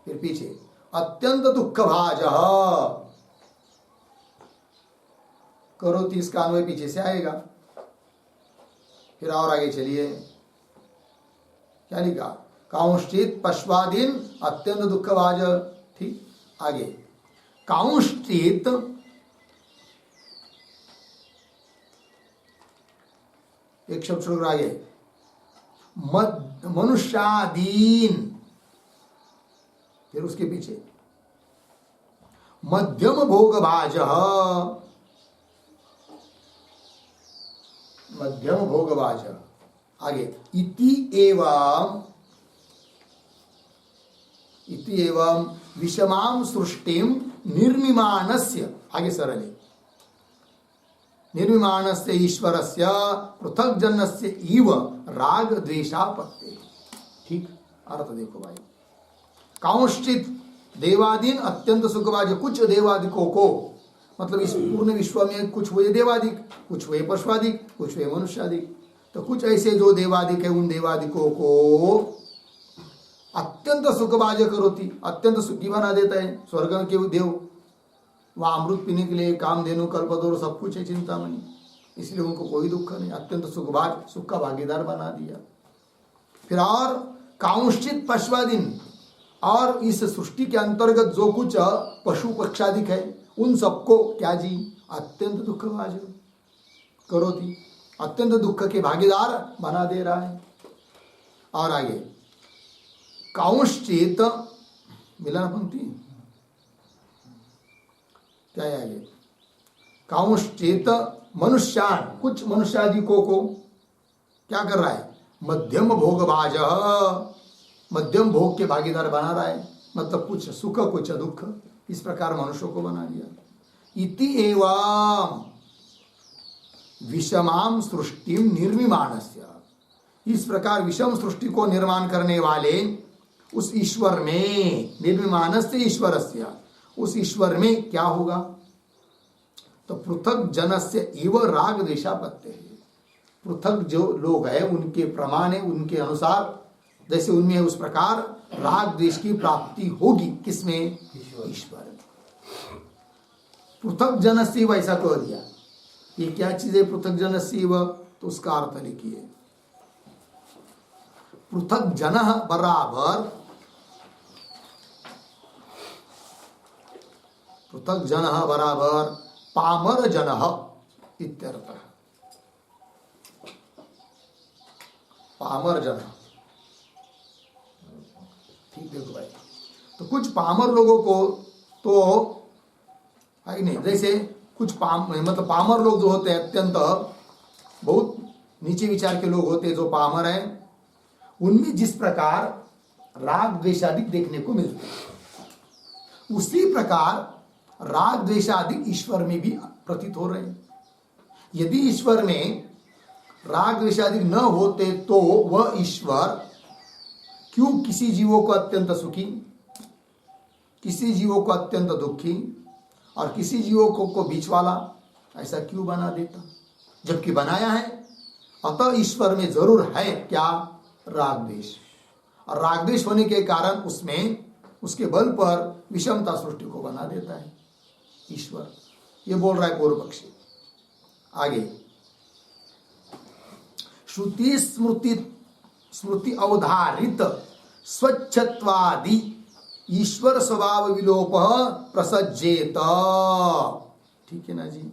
फिर पीछे अत्यंत दुख भाजः करोति, इसका अन्वय पीछे से आएगा। फिर और आगे चलिए, क्या लिखा? काउंष्टित पश्वादीन अत्यंत दुख भाज। ठीक, आगे काउंष्टित एक शब्द छोड़कर आगे मनुष्यादीन, फिर उसके पीछे मध्यम भोग भाज, मध्यम भोग भाज। आगे इति एवं विषमाम सृष्टिम निर्मिमानस्य, आगे सरले निर्मिमानस्य ईश्वरस्य पृथग्जन्यस्य इव राग द्वेषापत्ते। ठीक, अर्थ देखो भाई। काउंष्टित देवादीन अत्यंत सुखभाज, कुछ देवादिकों को, मतलब इस पूर्ण विश्व में कुछ हुए देवादिक, कुछ हुए पशुआदिक, कुछ हुए मनुष्यादिक। तो कुछ ऐसे जो देवादिक है उन देवादिकों को अत्यंत सुखभाज करोति, अत्यंत सुखी बना देता है। स्वर्ग के देव वहाँ अमृत पीने के लिए कामधेनु कल्पतरु सब कुछ है, चिंतामणि, इसलिए उनको कोई दुख नहीं, अत्यंत सुखभाज, सुख का भागीदार बना दिया। फिर और काउंष्टित पश्वादीन, और इस सृष्टि के अंतर्गत जो कुछ पशु पक्षादिक है उन सबको क्या जी? अत्यंत दुख भाज करोति, अत्यंत दुख के भागीदार बना दे रहा है। और आगे काउंष्टित, मिला ना पंक्ति, क्या है आगे? काउंष्टित मनुष्यान, कुछ मनुष्यादिकों को क्या कर रहा है? मध्यम भोग भाज, मध्यम भोग के भागीदार बना रहा है, मतलब कुछ सुख कुछ दुख, इस प्रकार मनुष्यों को बना दिया। इति एवं विषमाम सृष्टिम निर्मिमानस्य, इस प्रकार विषम सृष्टि को निर्माण करने वाले उस ईश्वर में, निर्मिमानस्य ईश्वरस्य, उस ईश्वर में क्या होगा? तो पृथक जनस्य इव राग द्वेषापत्ते है। पृथक जो लोग हैं उनके प्रमाण है, उनके अनुसार जैसे उनमें उस प्रकार राग द्वेष की प्राप्ति होगी। किसमें? ईश्वर में। पृथक जनस्य इव ऐसा कह दिया, ये क्या चीज है पृथक जनस्य इव? तो उसका अर्थ लिखिए, पृथक जन बराबर, पृथक जन बराबर पामर जन इत्यर्थ। पामर जन, ठीक देखो भाई। तो कुछ पामर लोगों को तो है नहीं, जैसे कुछ मतलब पामर लोग जो होते हैं, अत्यंत बहुत नीचे विचार के लोग होते हैं जो पामर हैं, उनमें जिस प्रकार राग द्वेषादिक देखने को मिलते हैं, उसी प्रकार राग द्वेषादिक ईश्वर में भी प्रतीत हो रहे हैं। यदि ईश्वर में राग द्वेषादिक न होते तो वह ईश्वर क्यों किसी जीवों को अत्यंत सुखी, किसी जीवों को अत्यंत दुखी और किसी जीवों को बीच वाला ऐसा क्यों बना देता, जबकि बनाया है। अतः ईश्वर में जरूर है क्या? राग द्वेष, और राग द्वेष होने के कारण उसमें उसके बल पर विषमता सृष्टि को बना देता है ईश्वर। ये बोल रहा है पूर्व पक्षी। आगे श्रुति स्मृति अवधारित स्वच्छत्वादि ईश्वर स्वभाव विलोप प्रसज्जेत। ठीक है ना जी।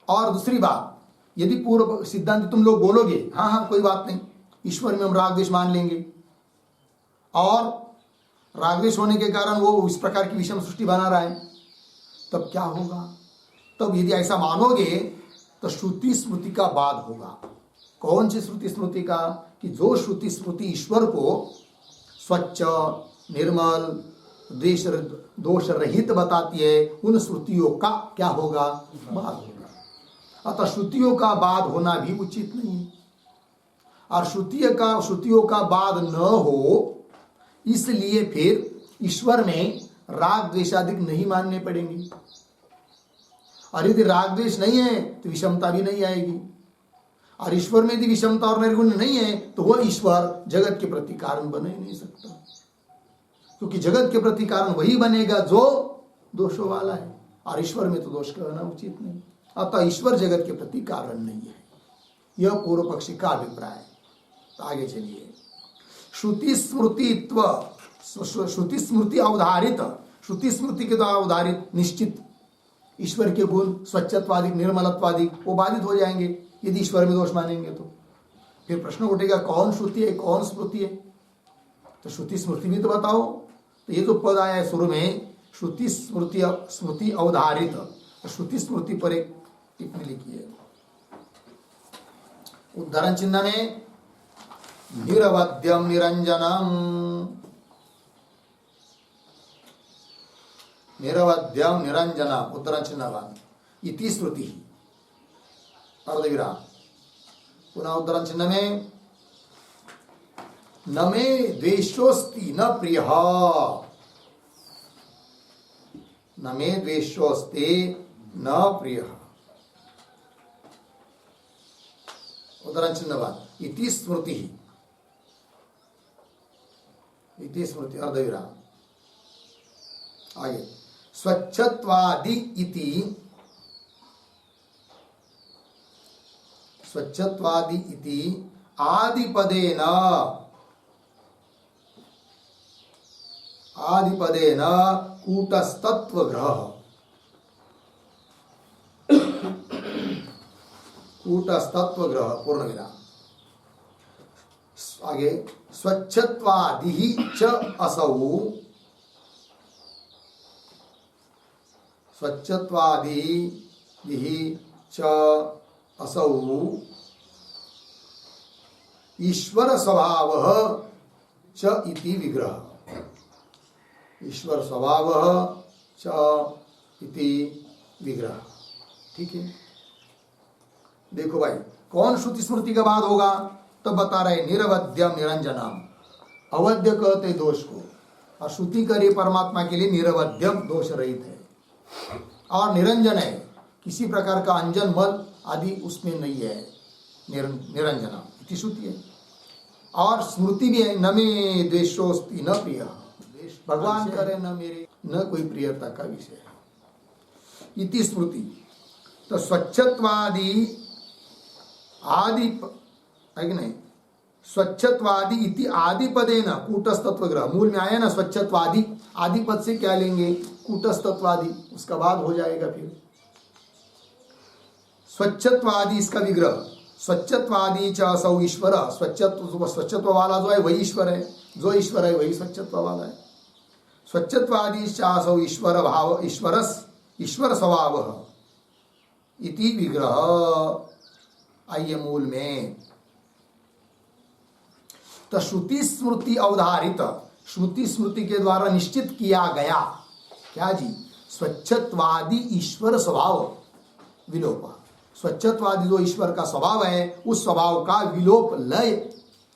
और दूसरी बात, यदि पूर्व सिद्धांत तुम लोग बोलोगे हाँ हाँ कोई बात नहीं, ईश्वर में हम राग द्वेष मान लेंगे, और राग द्वेष होने के कारण वो इस प्रकार की विषम सृष्टि बना रहा है, तब क्या होगा? तब यदि ऐसा मानोगे तो श्रुति स्मृति का बाद होगा। कौन सी श्रुति स्मृति का? कि जो श्रुति स्मृति ईश्वर को स्वच्छ, निर्मल, दोष रहित बताती है, उन श्रुतियों का क्या होगा? बाद होगा। अतः श्रुतियों का बाद होना भी उचित नहीं है, और श्रुतियों का बाद न हो, इसलिए फिर ईश्वर में राग द्वेषादिक नहीं मानने पड़ेंगे। और यदि राग द्वेष नहीं है तो विषमता भी नहीं आएगी। और ईश्वर में यदि विषमता और निर्गुण नहीं है तो वह ईश्वर जगत के प्रति कारण बन ही नहीं सकता, क्योंकि जगत के प्रति कारण वही बनेगा जो दोषों वाला है, और ईश्वर में तो दोष कहना उचित नहीं। अतः ईश्वर जगत के प्रति कारण नहीं है, यह पूर्व पक्षी का अभिप्राय है। तो आगे चलिए, श्रुति स्मृतित्व, श्रुति स्मृति अवधारित, श्रुति स्मृति के द्वारा अवधारित निश्चित ईश्वर के गुण स्वच्छत्वादि निर्मलत्वादि वो बाधित हो जाएंगे यदि ईश्वर में दोष मानेंगे तो। फिर प्रश्न उठेगा कौन श्रुति है कौन स्मृति है, तो श्रुति स्मृति भी तो बताओ। तो ये जो पद आया है शुरू में, श्रुति स्मृति स्मृति अवधारित, तो श्रुति स्मृति पर एक टिप्पणी लिखी है उदाहरण चिन्ह में, निरवध्यम निरंजनम, निरवध्यम निरंजनम उदाहरण चिन्हवान इति श्रुति, अर्धविराम। पुनः उदाहरण चिन्ह में, न मे द्वेषोस्ति न प्रियः, न मे द्वेषोस्ति न प्रियः, उदाहरण चिन्हवान इति स्मृति, इति स्मृति अर्धविराम। आगे, स्वच्छत्वादि इति, स्वच्छत्वादि इति आदिपदेन, आदिपदेन कूटस्तत्वग्रह, कूटस्तत्वग्रह पूर्ण विराम। आगे, स्वच्छत्वादि च असौ, स्वच्छत्वादि च असौ ईश्वर स्वभाव च इति विग्रह, ईश्वर स्वभाव च इति विग्रह। ठीक है, देखो भाई कौन श्रुति स्मृति का बाद होगा, तो बता रहे निरवध्यम निरंजनम, अवध्य कहते दोष को, और श्रुति करे परमात्मा के लिए निरवध्यम दोष रहित है, और निरंजन है, किसी प्रकार का अंजन मल आदि उसमें नहीं है, निरंजनम इति श्रुति है। और स्मृति भी है, न मे द्वेषोस्ति न प्रिय, भगवान करे न मेरे न कोई प्रियता का विषय है, इति स्मृति। तो स्वच्छत्वादि आदि है कि नहीं, स्वच्छत्वादि इति आदिपदेन कूटस्तत्वग्रह, मूल में आया ना स्वच्छत्वादि, आदिपद से क्या लेंगे कूटस्तत्वादि, उसका बाद हो जाएगा फिर स्वच्छत्वादि, इसका विग्रह। स्वच्छत्वादि च असौ ईश्वर, स्वच्छत्व, स्वच्छत्व वाला जो है वही ईश्वर है, जो ईश्वर है वही स्वच्छत्व वाला है। स्वच्छत्वादि च असौ ईश्वर भाव, ईश्वरस ईश्वर स्वभाव इति विग्रह। आइए मूल में, तो श्रुति स्मृति अवधारित, श्रुति स्मृति के द्वारा निश्चित किया गया क्या जी, स्वच्छत्वादि ईश्वर स्वभाव विलोप, स्वच्छत्वादि जो ईश्वर का स्वभाव है उस स्वभाव का विलोप लय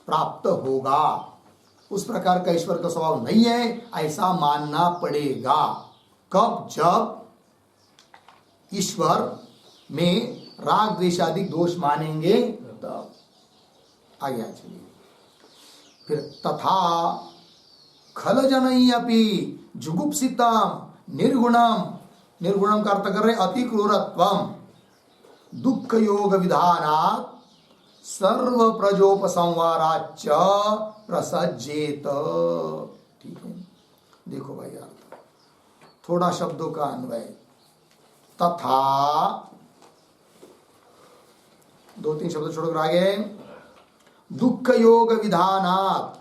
प्राप्त होगा। उस प्रकार का ईश्वर का स्वभाव नहीं है ऐसा मानना पड़ेगा। कब, जब ईश्वर में राग द्वेषादि दोष मानेंगे तब। आगे चलिए, फिर तथा खल जनई अपि जुगुप्सितम निर्गुणम, निर्गुणम का अर्थ कर रहे अति क्रूरत्वम, दुख योग विधानात् सर्व प्रजोपसंहाराच्च प्रसज्जेत। ठीक है, देखो भाई अर्थ, थोड़ा शब्दों का अन्वय। तथा, दो तीन शब्द छोड़कर आगे, दुख योग विधानात्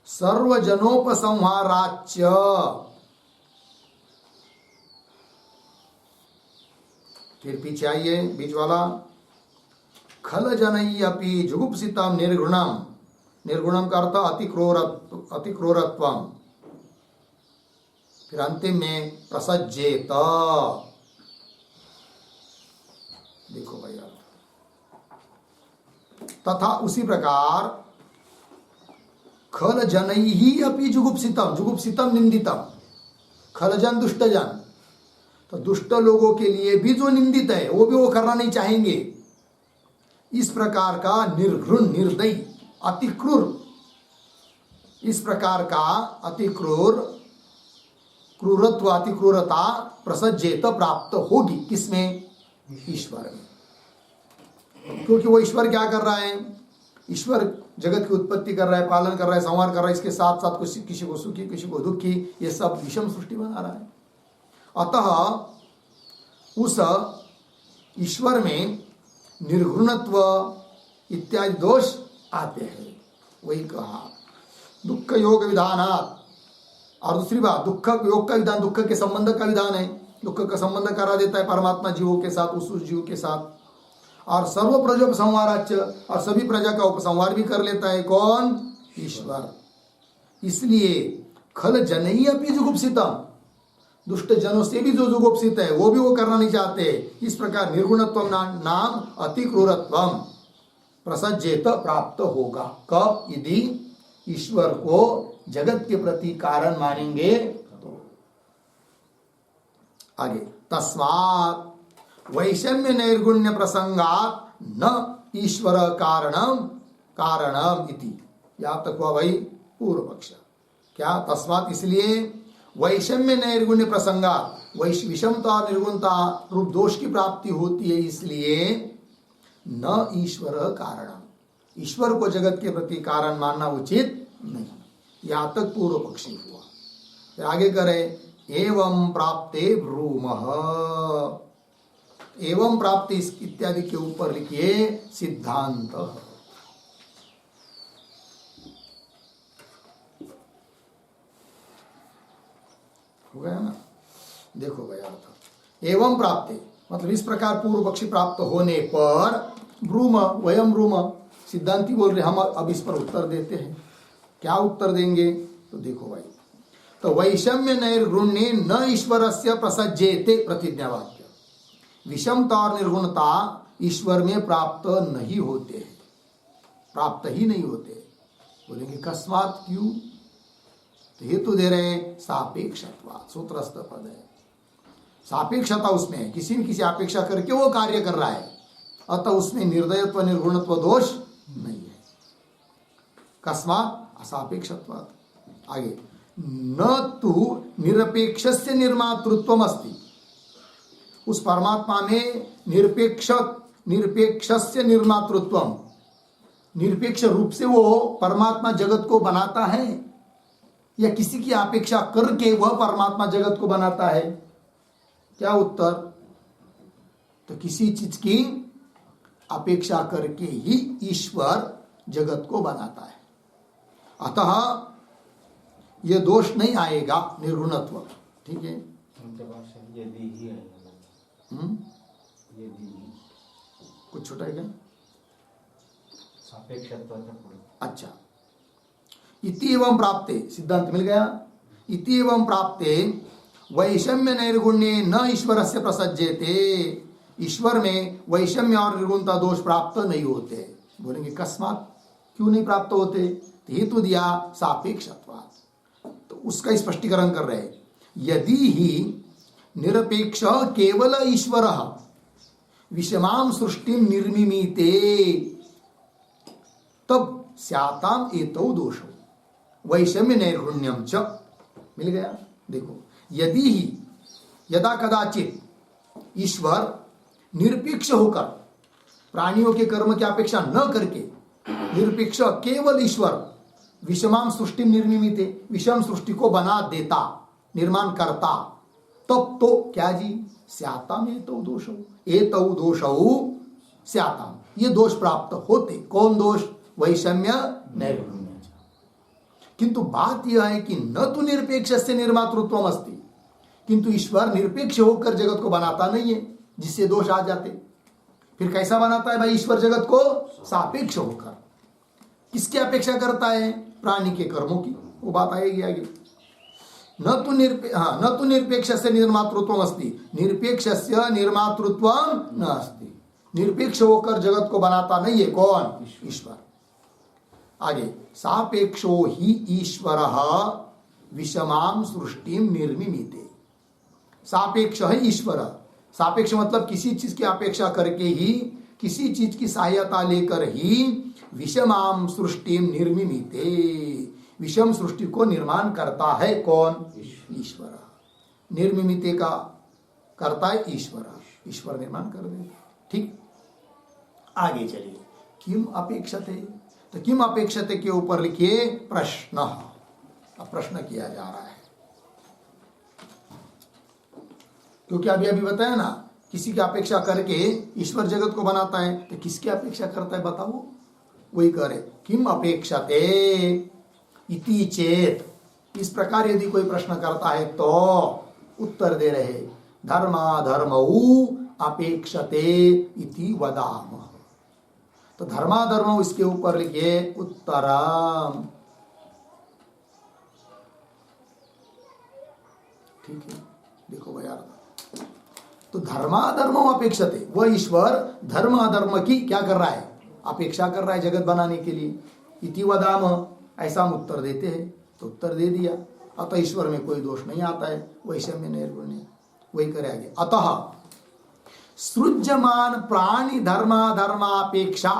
सर्वजनोपसंहाराच्च, फिर पीछे आइए बीच वाला, खल जनई अपि जुगुप्सितम निर्गुणम, निर्गुणम का अर्थ अति क्रूरत्वम, फिर अंतिम में प्रसज्जेत। देखो भाई अर्थ, तथा उसी प्रकार खल जनई ही अपि जुगुप्सितम, जुगुप्सितम निंदितम, खलजन दुष्टजन, तो दुष्ट लोगों के लिए भी जो निंदित है वो भी वो करना नहीं चाहेंगे। इस प्रकार का निर्घृण, निर्दयी, अति क्रूर, इस प्रकार का अति क्रूर, क्रूरत्व, अति क्रूरता प्रसज्जेत प्राप्त होगी किसमें? ईश्वर में। क्योंकि वो ईश्वर क्या कर रहा है? ईश्वर जगत की उत्पत्ति कर रहा है, पालन कर रहा है, संहार कर रहा है, इसके साथ साथ किसी को सुखी, किसी को दुखी, ये सब विषम सृष्टि बना रहा है। अतः उस ईश्वर में निर्गुणत्व इत्यादि दोष आते हैं। वही कहा दुख योग विधानात्, और दूसरी बात दुख योग का विधान दुख के संबंध का विधान है। दुख का संबंध करा देता है परमात्मा जीवों के साथ, उस जीव के साथ, और सर्व प्रजोपसंहाराच, और सभी प्रजा का उपसंहार भी कर लेता है कौन? ईश्वर। इसलिए खल जनई अपनी जुगुप्सितम, दुष्ट जनों से भी जो जुगुप्सित है वो भी वो करना नहीं चाहते। इस प्रकार निर्गुणत्व नाम अति क्रूरत्वम प्रसज्जेत प्राप्त होगा। कब? यदि ईश्वर को जगत के प्रति कारण मानेंगे तो। आगे तस्मात् वैषम्य नैर्गुण्य प्रसंगात न ईश्वर कारणम इति। यहां तक हुआ भाई पूर्व पक्ष। क्या? तस्मात् इसलिए वैषम्य नैर्गुण्य प्रसंगात, विषमता निर्गुणता रूप दोष की प्राप्ति होती है, इसलिए न ईश्वर कारणम, ईश्वर को जगत के प्रति कारण मानना उचित नहीं। यहां तक पूर्व पक्षी हुआ। फिर आगे करें एवं प्राप्ते ब्रूमः, एवं प्राप्ति इत्यादि के ऊपर लिखिए सिद्धांत। हो गया ना? देखो भैया अर्थ एवं प्राप्ति मतलब इस प्रकार पूर्व पक्षी प्राप्त होने पर ब्रूम, वयम ब्रूम, सिद्धांति बोल रहे हम अब इस पर उत्तर देते हैं। क्या उत्तर देंगे? तो देखो भाई, तो वैषम्य नैर्गुण्ये न ईश्वरस्य प्रसज्जेते प्रतिज्ञा वाक्य, विषमता और निर्गुणता ईश्वर में प्राप्त नहीं होते हैं, प्राप्त ही नहीं होते। बोलेंगे कस्मात, क्यों? तो हेतु दे रहे सापेक्षत्वात्, सूत्रस्थ पद है, सापेक्षता उसमें है, किसी न किसी अपेक्षा करके वो कार्य कर रहा है, अतः उसमें निर्दयत्व निर्गुणत्व दोष नहीं है। कस्मात् असापेक्षत्वात्। आगे न तु निरपेक्षस्य निर्मातृत्वम अस्ति, उस परमात्मा में निरपेक्षस्य निर्मातृत्वम, निरपेक्ष रूप से वो परमात्मा जगत को बनाता है या किसी की अपेक्षा करके वह परमात्मा जगत को बनाता है? क्या उत्तर? तो किसी चीज की अपेक्षा करके ही ईश्वर जगत को बनाता है, अतः यह दोष नहीं आएगा निर्गुणत्व। ठीक है, कुछ छोटा है क्या? अच्छा, इति एवं प्राप्ते, सिद्धांत मिल गया। इति एवं प्राप्ते वैषम्य नैर्गुण्ये न ईश्वरस्य प्रसज्जेते, ईश्वर में वैषम्य और निर्गुणता दोष प्राप्त नहीं होते। बोलेंगे कस्मात, क्यों नहीं प्राप्त होते? हेतु दिया सापेक्षत्वात्, तो उसका स्पष्टीकरण कर रहे हैं। यदि ही निरपेक्ष केवल ईश्वर विषमाम सृष्टि निर्मिमीते तब स्याताम एतौ दोषो वैषम्य नैर्गुण्यम च। मिल गया? देखो, यदि ही यदा कदाचित ईश्वर निरपेक्ष होकर प्राणियों के कर्म की अपेक्षा न करके निरपेक्ष केवल ईश्वर विषमाम सृष्टि निर्मिमीते, विषम सृष्टि को बना देता, निर्माण करता, तब तो क्या जी? स्याताम एतौ दोषौ, एतौ दोषौ स्याताम, ये दोष प्राप्त होते। कौन दोष? वैषम्य नैर्गुण्य। किंतु बात यह है कि न तो निरपेक्षस्य निर्मातृत्वम अस्ति, किंतु ईश्वर निरपेक्ष होकर जगत को बनाता नहीं है, जिससे दोष आ जाते। फिर कैसा बनाता है भाई ईश्वर जगत को? सापेक्ष होकर। किसकी अपेक्षा करता है? प्राणी के कर्मों की, वो बात आएगी आगे। न तो निरपेक्षस्य निर्मातृत्वम अस्ति, निरपेक्षस्य निर्मातृत्वम न अस्ति, निरपेक्ष होकर जगत को बनाता नहीं है कौन? ईश्वर। आगे सापेक्षो ही ईश्वरः विषमाम सृष्टिम निर्मिमीते, सापेक्ष है ईश्वर। सापेक्ष मतलब किसी चीज की अपेक्षा करके ही, किसी चीज की सहायता लेकर ही विषमाम सृष्टि निर्मिमीते, विषम सृष्टि को निर्माण करता है कौन? ईश्वर। निर्मिमीते का करता है ईश्वर, ईश्वर निर्माण कर देता। ठीक, आगे चलिए। किम अपेक्षते, तो किम अपेक्षते के ऊपर लिखिए प्रश्न। अब प्रश्न किया जा रहा है, क्योंकि अभी अभी बताया ना, किसी की अपेक्षा करके ईश्वर जगत को बनाता है, तो किसकी अपेक्षा करता है बताओ? वही करे। किम अपेक्षते इति चेत, इस प्रकार यदि कोई प्रश्न करता है तो उत्तर दे रहे धर्माधर्मऊ अपेक्षते इति वदाम। तो धर्माधर्म इसके ऊपर लिखिए उत्तरम। ठीक है, देखो भाई यार, तो धर्माधर्म अपेक्षते, वह ईश्वर धर्म अधर्म की क्या कर रहा है? अपेक्षा कर रहा है जगत बनाने के लिए। इति वदाम, ऐसा हम उत्तर देते हैं। तो उत्तर दे दिया, अतः ईश्वर में कोई दोष नहीं आता है, वैषम्य निर्गुण्य। वही करे आगे, अतः सृज्यमान प्राणि धर्माधर्मापेक्षा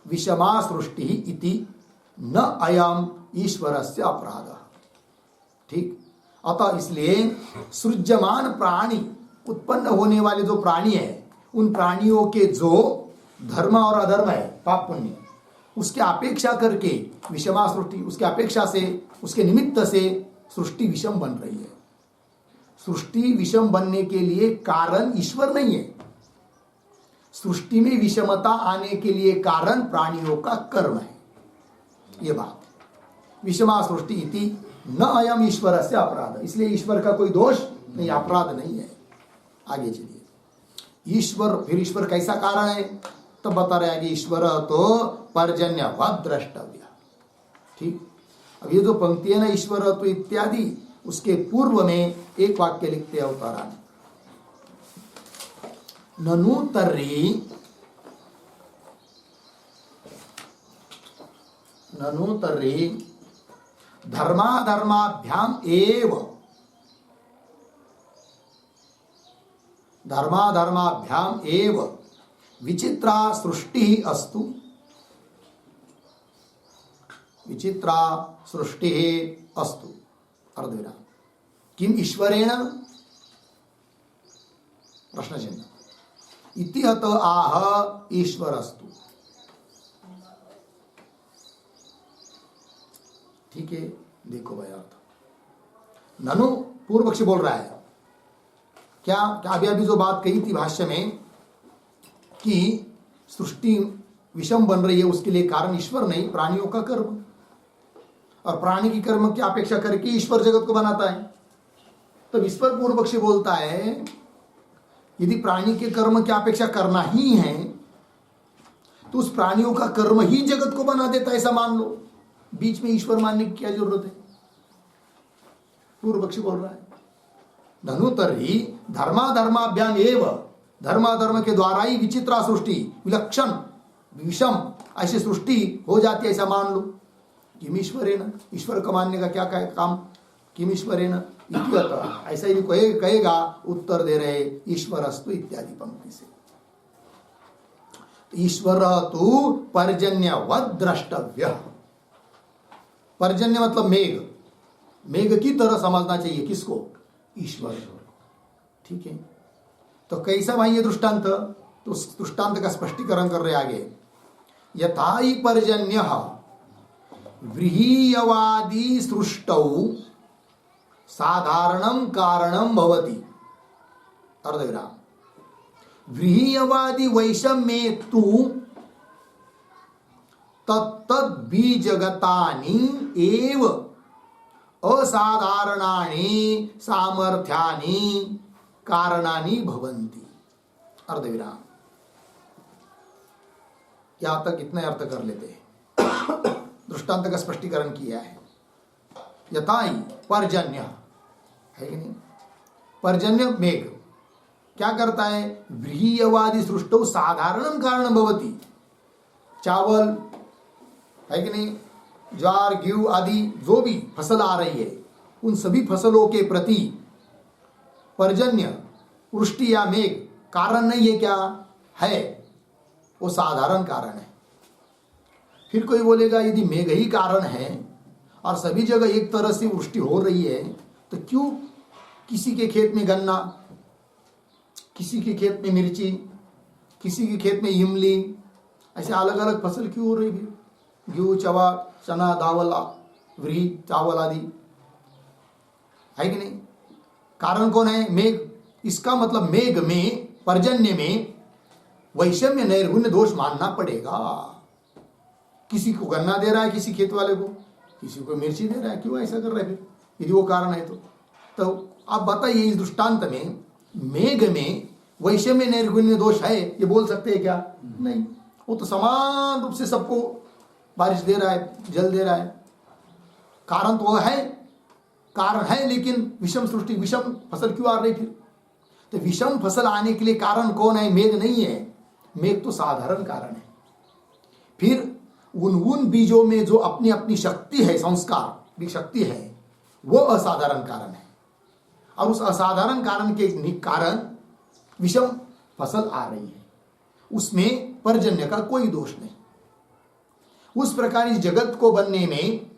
विषमा सृष्टि इति न अयम ईश्वरस्य अपराध। ठीक, अतः इसलिए सृज्यमान प्राणी, उत्पन्न होने वाले जो प्राणी है, उन प्राणियों के जो धर्म और अधर्म है, पाप पुण्य, उसके अपेक्षा करके विषमा सृष्टि, उसके अपेक्षा से, उसके निमित्त से सृष्टि विषम बन रही है। सृष्टि विषम बनने के लिए कारण ईश्वर नहीं है। सृष्टि में विषमता आने के लिए कारण प्राणियों का कर्म है। ये बात, विषमा सृष्टि इति न अयम ईश्वर से अपराध, इसलिए ईश्वर का कोई दोष नहीं, अपराध नहीं है। आगे चलिए, ईश्वर, फिर ईश्वर कैसा कारण है? तब बता रहे हैं कि ईश्वर तो पर्जन्यवत् द्रष्टव्य। ठीक, अब ये जो पंक्ति है ना, ईश्वर तो इत्यादि, उसके पूर्व में एक वाक्य लिखते हैं अवतारान, ननु तर्हि धर्माधर्माभ्याम एव विचित्रा सृष्टि अस्तु, विचित्रा सृष्टि अस्तु अर्धविराम। किम ईश्वरेण, प्रश्न चिन्ह, इति हत आह ईश्वरस्तु। ठीक है, देखो भाई अर्थ, ननु पूर्व पक्षी बोल रहा है क्या अभी अभी जो बात कही थी भाष्य में कि सृष्टि विषम बन रही है, उसके लिए कारण ईश्वर नहीं, प्राणियों का कर्म, और प्राणी की कर्म की अपेक्षा करके ईश्वर जगत को बनाता है। तब इस पर पूर्व पक्षी बोलता है, यदि प्राणी के कर्म की अपेक्षा करना ही है तो उस प्राणियों का कर्म ही जगत को बना देता है, ऐसा मान लो। बीच में ईश्वर मानने की क्या जरूरत है? पूर्व पक्षी बोल रहा है धनु तर्हि धर्माधर्माभ्याम एव, धर्माधर्म के द्वारा ही विचित्रा सृष्टि, विलक्षण विषम ऐसी सृष्टि हो जाती है, ऐसा मान लो। किम ईश्वरेण, ईश्वर को मानने का क्या काम? किम ईश्वरेण ऐसा ही कहेगा, उत्तर दे रहे ईश्वरस्तु इत्यादि पंक्ति से। ईश्वर तो पर्जन्यवत् द्रष्टव्य। पर्जन्य मतलब मेघ, मेघ की तरह समझना चाहिए किसको? ईश्वर। ठीक है, तो कैसा भाई ये दृष्टांत? तो उस दृष्टांत का स्पष्टीकरण कर रहे आगे, यथा ही पर्जन्य व्रीह्यवादी सृष्टौ साधारणं कारणं भवति, अर्धविराम। व्रीह्यवादी वैषम्ये तु तत्तद् बीजगतानि एव असाधारणानि सामर्थ्यानि कारणानि भवन्ति, अर्धविराम। यहां तक इतने अर्थ कर लेते हैं। दृष्टांत का स्पष्टीकरण किया है। यथाई पर्जन्य है कि नहीं? पर्जन्य मेघ क्या करता है? व्रीह्यवादी सृष्टौ साधारणं कारणं भवति। चावल है कि नहीं, ज्वार गेहूं आदि जो भी फसल आ रही है, उन सभी फसलों के प्रति पर्जन्य, वृष्टि या मेघ कारण नहीं है क्या? है, वो साधारण कारण है। फिर कोई बोलेगा यदि मेघ ही कारण है और सभी जगह एक तरह से वृष्टि हो रही है तो क्यों किसी के खेत में गन्ना, किसी के खेत में मिर्ची, किसी के खेत में इमली, ऐसे अलग अलग फसल क्यों हो रही है? गेहूं, चवा, चना, दावल, व्री, चावल आदि, है कि नहीं? कारण कौन है? मेघ। इसका मतलब मेघ में, पर्जन्य में वैषम्य नैर्गुण्य दोष मानना पड़ेगा। किसी को गन्ना दे रहा है, किसी खेत वाले को, किसी को मिर्ची दे रहा है, क्यों ऐसा कर रहा है? फिर यदि वो कारण है तो आप बताइए, इस दृष्टांत में मेघ में वैषम्य नैर्गुण्य दोष है ये बोल सकते हैं क्या? नहीं। वो तो समान रूप से सबको बारिश दे रहा है, जल दे रहा है। कारण तो वह है, कारण है, लेकिन विषम सृष्टि, विषम फसल क्यों आ रही? फिर तो विषम फसल आने के लिए कारण कौन है? मेघ नहीं है। मेघ तो साधारण कारण है। फिर उन बीजों में जो अपनी अपनी शक्ति है, संस्कार की शक्ति है, वो असाधारण कारण है। और उस असाधारण कारण के कारण विषम फसल आ रही है, उसमें पर्जन्य का कोई दोष नहीं। उस प्रकार इस जगत को बनने में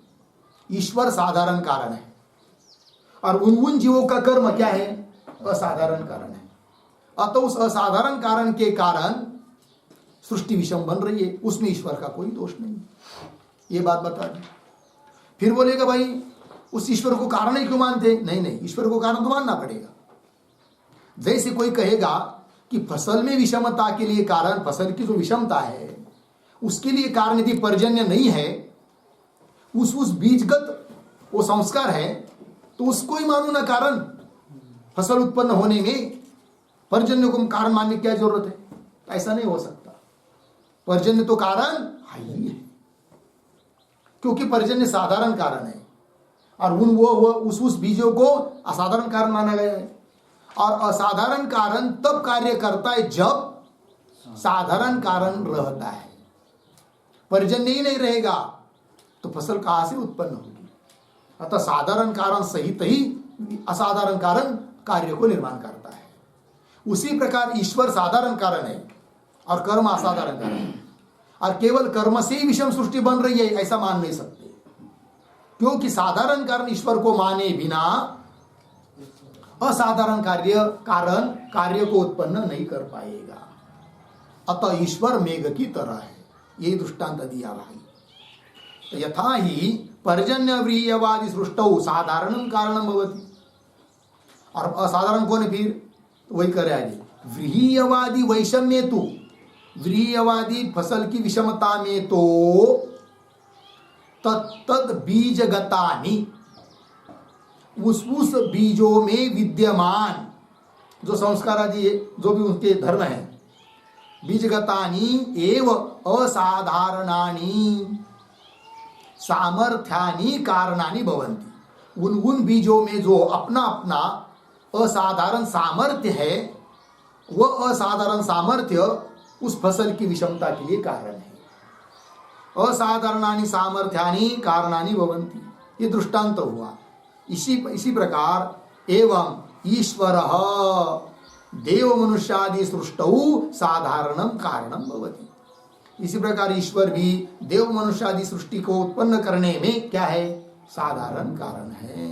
ईश्वर साधारण कारण है और उन जीवों का कर्म क्या है? असाधारण कारण है। अतः उस असाधारण कारण के कारण सृष्टि विषम बन रही है, उसमें ईश्वर का कोई दोष नहीं। ये बात बता दी। फिर बोलेगा भाई उस ईश्वर को कारण ही क्यों मानते? नहीं, ईश्वर को कारण तो मानना पड़ेगा। जैसे कोई कहेगा कि फसल में विषमता के लिए कारण, फसल की जो विषमता है उसके लिए कारण यदि पर्जन्य नहीं है, उस बीजगत वो संस्कार है, तो उसको ही मानो ना कारण। फसल उत्पन्न होने में पर्जन्य को कारण मानने की क्या जरूरत है? ऐसा नहीं हो सकता। पर्जन्य तो कारण है ही है, क्योंकि पर्जन्य साधारण कारण है और उस बीजों को असाधारण कारण माना गया है। और असाधारण कारण तब कार्य करता है जब साधारण कारण रहता है। पर्जन्य ही नहीं रहेगा तो फसल कहां से उत्पन्न होगी? अतः साधारण कारण सहित ही असाधारण कारण कार्य को निर्माण करता है। उसी प्रकार ईश्वर साधारण कारण है और कर्म असाधारण कारण है, और केवल कर्म से ही विषम सृष्टि बन रही है ऐसा मान नहीं सकते, क्योंकि साधारण कारण ईश्वर को माने बिना असाधारण कार्य को उत्पन्न नहीं कर पाएगा। अतः ईश्वर मेघ की तरह है, यही दृष्टांत दिया भाई। तो यथा ही पर्जन्य व्रीयवादी सृष्टौ साधारण कारणम भवति, और असाधारण कौन है? फिर वही करे आगे, व्रीयवादी वैषम्य तो, व्रीयवादी फसल की विषमता में तो तत्तद बीजगतानि, उस बीजों में विद्यमान जो संस्कार आदि है, जो भी उनके धर्म है, बीजगतानि एव असाधारणानि सामर्थ्यानि कारणानि भवन्ति। उन बीजों में जो अपना अपना असाधारण सामर्थ्य है, वह असाधारण सामर्थ्य उस फसल की विषमता के लिए कारण है। असाधारणानि सामर्थ्यानि कारणानि भवन्ति, ये दृष्टांत हुआ। इसी प्रकार एवं ईश्वरः देव मनुष्यादि सृष्टौ साधारणं कारणं भवति। इसी प्रकार ईश्वर भी देव मनुष्यादि सृष्टि को उत्पन्न करने में क्या है? साधारण कारण है।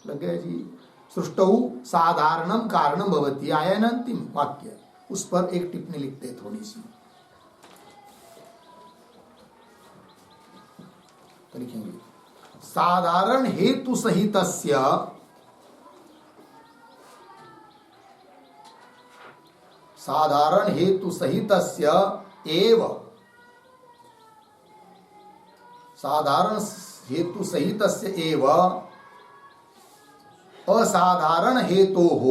लग गया जी? सृष्टौ साधारणं कारणं भवति, आया ना अंतिम वाक्य, उस पर एक टिप्पणी लिखते थोड़ी सी, तो लिखेंगे साधारण हेतु सहितस्य साधारण हेतु सहितस्य एव साधारण हेतु सहितस्य एव असाधारण हेतोः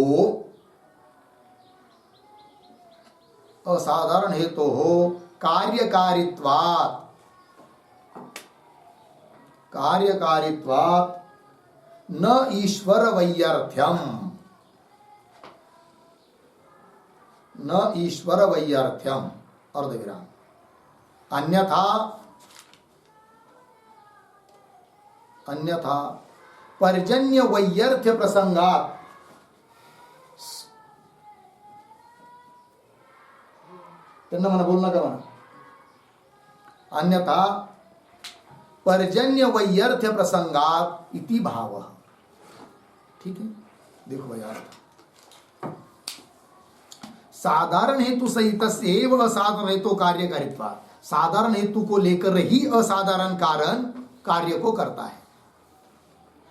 कार्यकारित्वात् न ईश्वर वैयर्थ्यम अर्धविराम, अन्यथा पर्जन्य वैयर्थ्य प्रसंगात त्यांना म्हणा बोल नका म्हणा. अन्यथा पर्जन्य वैयर्थ्य प्रसंगात इति भाव. ठीक है, देखो भाई अर्थ. साधारण हेतु सहित एव असाधारण हेतु कार्य कारित्वा. साधारण हेतु को लेकर ही असाधारण कारण कार्य को करता है,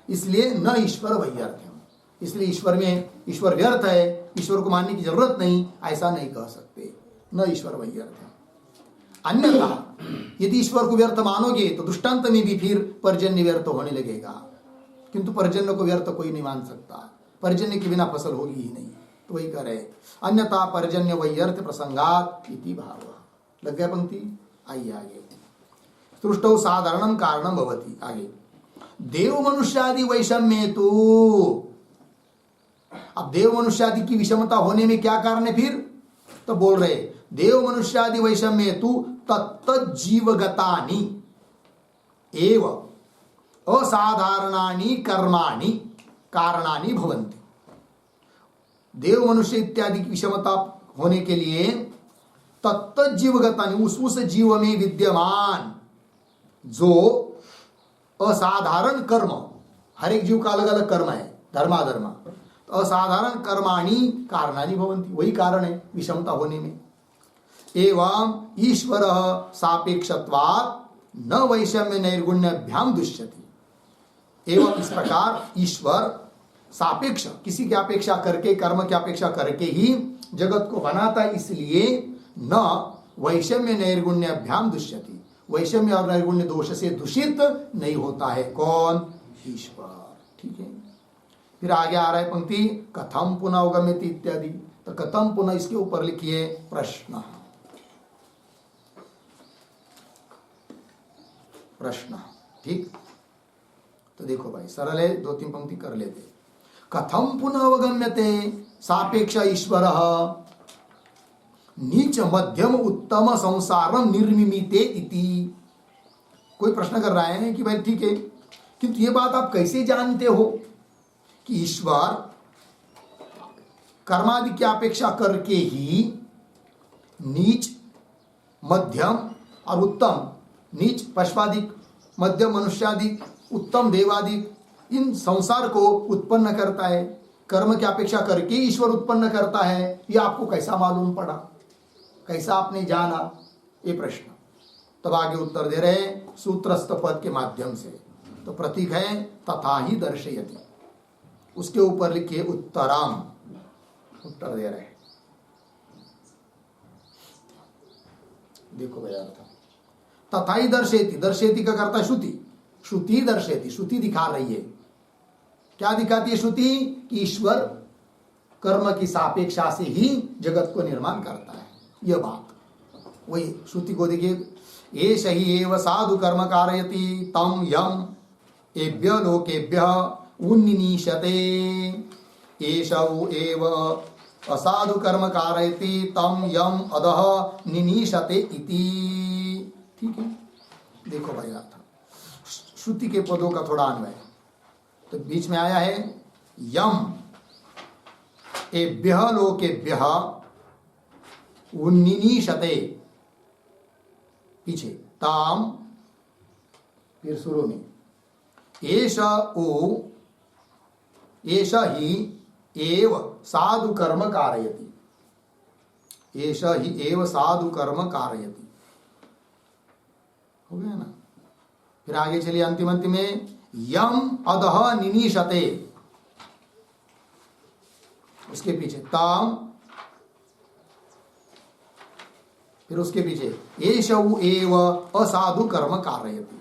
इसलिए न ईश्वर वैयर्थ्य. इसलिए ईश्वर में ईश्वर व्यर्थ है, ईश्वर को मानने की जरूरत नहीं, ऐसा नहीं कह सकते. न ईश्वर वैयर्थ्य. अन्यथा यदि ईश्वर को व्यर्थ मानोगे तो दृष्टांत में भी फिर पर्जन्य व्यर्थ होने लगेगा. किंतु पर्जन्य को व्यर्थ कोई नहीं मान सकता. पर्जन्य के बिना फसल होगी ही नहीं. तो वही कह रहे अन्यथा पर्जन्य वैयर्थ प्रसंगात इति भाव. लग गया पंक्ति. आइए आगे. सृष्टौ साधारणं कारणं भवति. आगे देव मनुष्यादि वैषम्य तो. अब देव मनुष्यादि की विषमता होने में क्या कारण है फिर? तो बोल रहे देव मनुष्यादि वैषम्य तो तत्तज्जीवगतानि एव असाधारणानि कर्माणि कारणानि भवन्ति. देव मनुष्य इत्यादि की विषमता होने के लिए तत्तज्जीवगतानि उस जीव में विद्यमान जो असाधारण कर्म, हर एक जीव का अलग अलग कर्म है, धर्माधर्म, असाधारण कर्माणि कारणानि भवन्ति. वही कारण है विषमता होने में. एवं ईश्वर सापेक्षत्वात् न वैषम्य नैर्गुण्यभ्याम दुष्यति. एवं इस प्रकार ईश्वर सापेक्ष, किसी की अपेक्षा करके, कर्म की अपेक्षा करके ही जगत को बनाता है, इसलिए न वैषम्य नैर्गुण्यभ्याम दुष्यति. वैषम्य और नैर्गुण्य दोष से दूषित नहीं होता है. कौन? ईश्वर. ठीक है. फिर आगे आ रहा है पंक्ति कथम पुनः अवगम्यति इत्यादि. तो कथम पुनः, इसके ऊपर लिखिए प्रश्न. प्रश्न. ठीक. तो देखो भाई सरल है, 2-3 पंक्ति कर लेते. कथम पुनः अवगम्यते सापेक्ष ईश्वर नीच मध्यम उत्तम संसारम निर्मिमीते इति. कोई प्रश्न कर रहा है कि भाई ठीक है, किंतु ये बात आप कैसे जानते हो कि ईश्वर कर्मादि की अपेक्षा करके ही नीच मध्यम और उत्तम, नीच पशुआदिक, मध्यम मनुष्यादिक, उत्तम देवादिक, इन संसार को उत्पन्न करता है. कर्म की अपेक्षा करके ईश्वर उत्पन्न करता है. ये आपको कैसा मालूम पड़ा, कैसा आपने जाना? ये प्रश्न. तब आगे उत्तर दे रहे हैं सूत्रस्थ पद के माध्यम से. तो प्रतीक है तथा ही दर्शयति, उसके ऊपर लिखिए उत्तराम. उत्तर दे रहे हैं. देखो भैया अर्थ तथा ही दर्शयति. दर्शयति का करता श्रुति. श्रुति दर्शयति, श्रुति दिखा रही है. क्या दिखाती है श्रुति? कि ईश्वर कर्म की सापेक्षा से ही जगत को निर्माण करता है. यह बात वही श्रुति को देखिए. एष ही एव साधु कर्म कारयति तम यम एभ्य लोकेभ्य उन्निनीशते. एषौ एव असाधु कर्म कारयति तम यम अधः निनीशते इति. ठीक है. देखो भाई अर्थ श्रुति के पदों का थोड़ा अन्वय. तो बीच में आया है यम एभ्य लोकेभ्य उन्निनीशते, पीछे ताम, फिर शुरू में एष ही एव साधु कर्म कारयति. एष ही एव साधु कर्म कारयति. हो गया ना. फिर आगे चलिए अंतिम में यम अधः निनीशते, उसके पीछे ताम, फिर उसके पीछे एषौ एव असाधु कर्म कारयति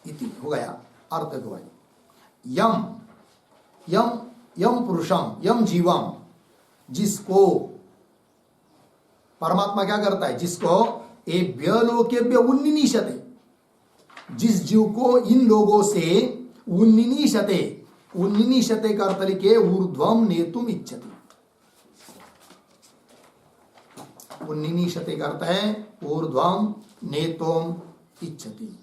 इति. हो गया अर्थ को भाई. यम यम यम पुरुषम, यम जीवम, जिसको परमात्मा क्या करता है? जिसको एभ्य लोकेभ्य उन्निनीशते, जिस जीव को इन लोगों से उन्निनीशते, उन्निनीशते का अर्थ लिखे ऊर्ध्वम नेतुम इच्छति. उन्निनीशते का अर्थ है ऊर्ध्वम नेतुम इच्छति.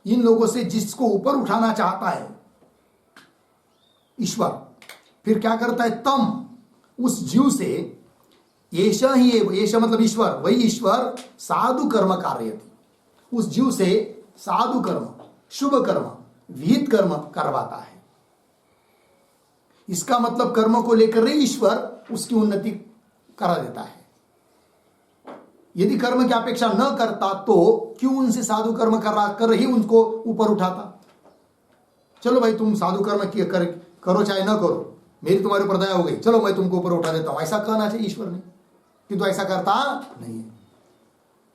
इन लोगों से जिसको ऊपर उठाना चाहता है, ईश्वर फिर क्या करता है, तम उस जीव से, येषा ही येषा मतलब ईश्वर, वही ईश्वर साधु कर्म कार्यति, उस जीव से साधु कर्म, शुभ कर्म, विहित कर्म करवाता है। इसका मतलब कर्म को लेकर ही ईश्वर उसकी उन्नति करा देता है। यदि कर्म की अपेक्षा न करता तो क्यों उनसे साधु कर्म कर ही उनको ऊपर उठाता। चलो भाई तुम साधु कर्म करो चाहे न करो, मेरी तुम्हारे ऊपर दया हो गई, चलो मैं तुमको ऊपर उठा देता हूं, ऐसा कहना चाहिए ईश्वर ने, किंतु ऐसा करता नहीं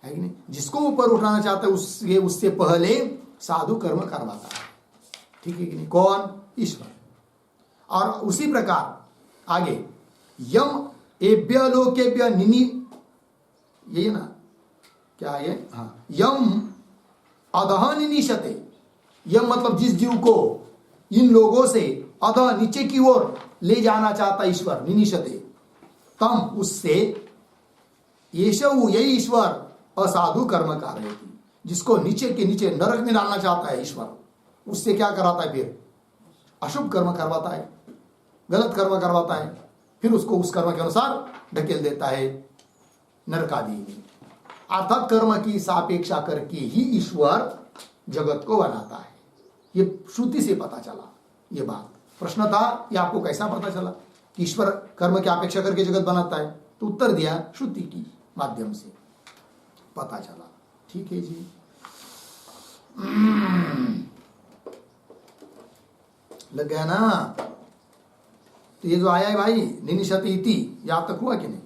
है कि नहीं। जिसको ऊपर उठाना चाहता है उससे पहले साधु कर्म करवाता है, ठीक है कि नहीं, कौन, ईश्वर। और उसी प्रकार आगे यम एभ्य लोकेभ्य निनी, यही ना, क्या है, हाँ, यम अधः निनिशते, यम मतलब जिस जीव को इन लोगों से अधः नीचे की ओर ले जाना चाहता ईश्वर, निनिशते, तम उससे येषु यही ईश्वर असाधु कर्म कारयति, जिसको नीचे के नीचे नरक में डालना चाहता है ईश्वर, उससे क्या कराता है, फिर अशुभ कर्म करवाता है, गलत कर्म करवाता है, फिर उसको उस कर्म के अनुसार ढकेल देता है नरक आदि में। अर्थात कर्म की सापेक्षा करके ही ईश्वर जगत को बनाता है। ये श्रुति से पता चला ये बात। प्रश्न था ये आपको कैसा पता चला कि ईश्वर कर्म की अपेक्षा करके जगत बनाता है, तो उत्तर दिया श्रुति की माध्यम से पता चला। ठीक है जी, लग गया ना। तो ये जो आया है भाई निनिशति इति, याद तक हुआ कि नहीं।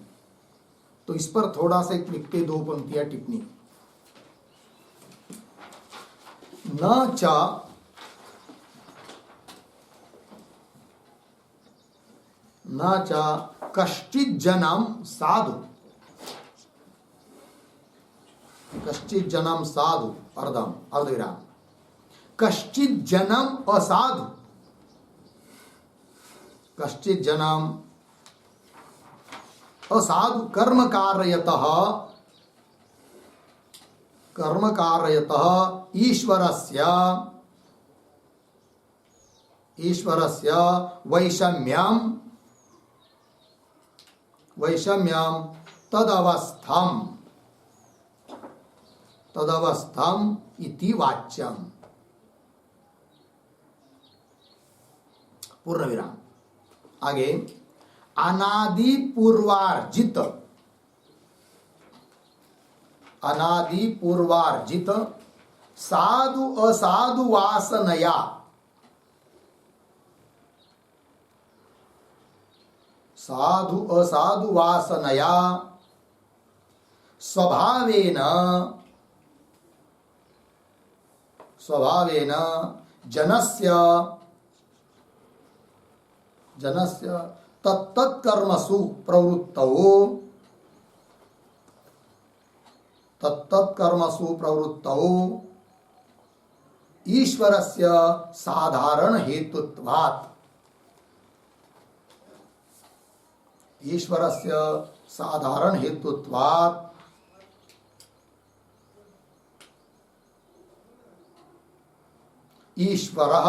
तो इस पर थोड़ा सा एक लिखते, 2 पंक्तियां टिप्पणी। न च कश्चित् जनम साधु, कश्चित् जनम साधु, अर्धविराम, कश्चित् जनम असाधु, कश्चित् जनम असाधु कर्म कारयतः ईश्वरस्य वैषम्यम तदवस्थम इति वाच्यम। पूर्ण विराम। आगे अनादि पूर्वार्जित साधु असाधु वासनया स्वभावेन जनस्य तत्तत्कर्मसु प्रवृत्तौ ईश्वरस्य साधारण हेतुत्वात्, ईश्वरः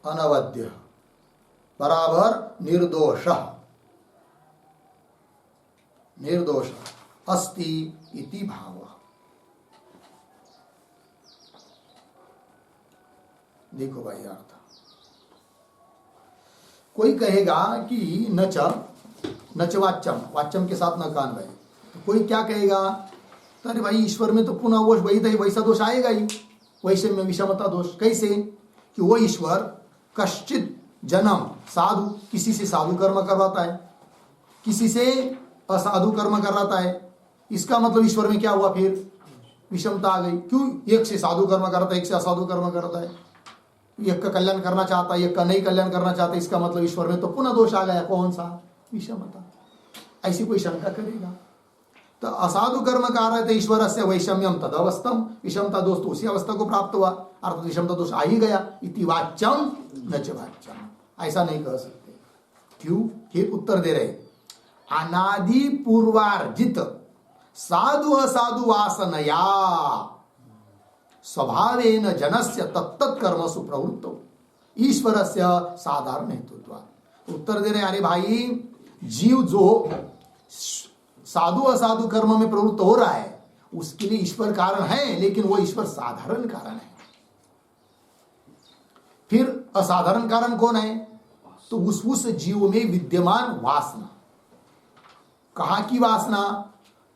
अनवद्यः बराबर निर्दोष अस्ति इति भावः। देखो भाई अर्थ, कोई कहेगा कि नच वाच्यम के साथ न कान भाई, तो कोई क्या कहेगा, अरे भाई ईश्वर में तो पुनः वो वैसा दोष आएगा ही, वैषम्य विषमता दोष। कैसे कि वो ईश्वर कश्चित जन्म साधु, किसी से साधु कर्म करवाता है, किसी से असाधु कर्म कराता है। इसका मतलब ईश्वर में क्या हुआ, फिर विषमता आ गई। क्यों, एक से साधु कर्म करता है, एक से असाधु कर्म करता है, एक का कल्याण करना चाहता है, एक का नहीं कल्याण करना चाहता है। इसका मतलब ईश्वर में तो पुनः दोष आ गया, कौन सा, विषमता। ऐसी कोई शंका करेगा तो असाधु कर्म कर रहे थे ईश्वर से वैषम्यम तदवस्थम, विषमता दोष तो उसी अवस्था को प्राप्त हुआ, अर्थात विषमता दोष आ ही गया। इति वाच्यम न च वाच्यम, ऐसा नहीं कह सकते। क्यों, फिर उत्तर दे रहे, अनादि पूर्वार्जित साधु असाधु वासनया स्वभावेन जनस्य तत्तत् कर्मसु प्रवृत्तो ईश्वरस्य साधारण हेतुत्वात्। उत्तर दे रहे, अरे भाई, जीव जो साधु असाधु कर्म में प्रवृत्त हो रहा है उसके लिए ईश्वर कारण है, लेकिन वो ईश्वर साधारण कारण है। फिर असाधारण कारण कौन है? तो उस जीव में विद्यमान वासना। कहा की वासना?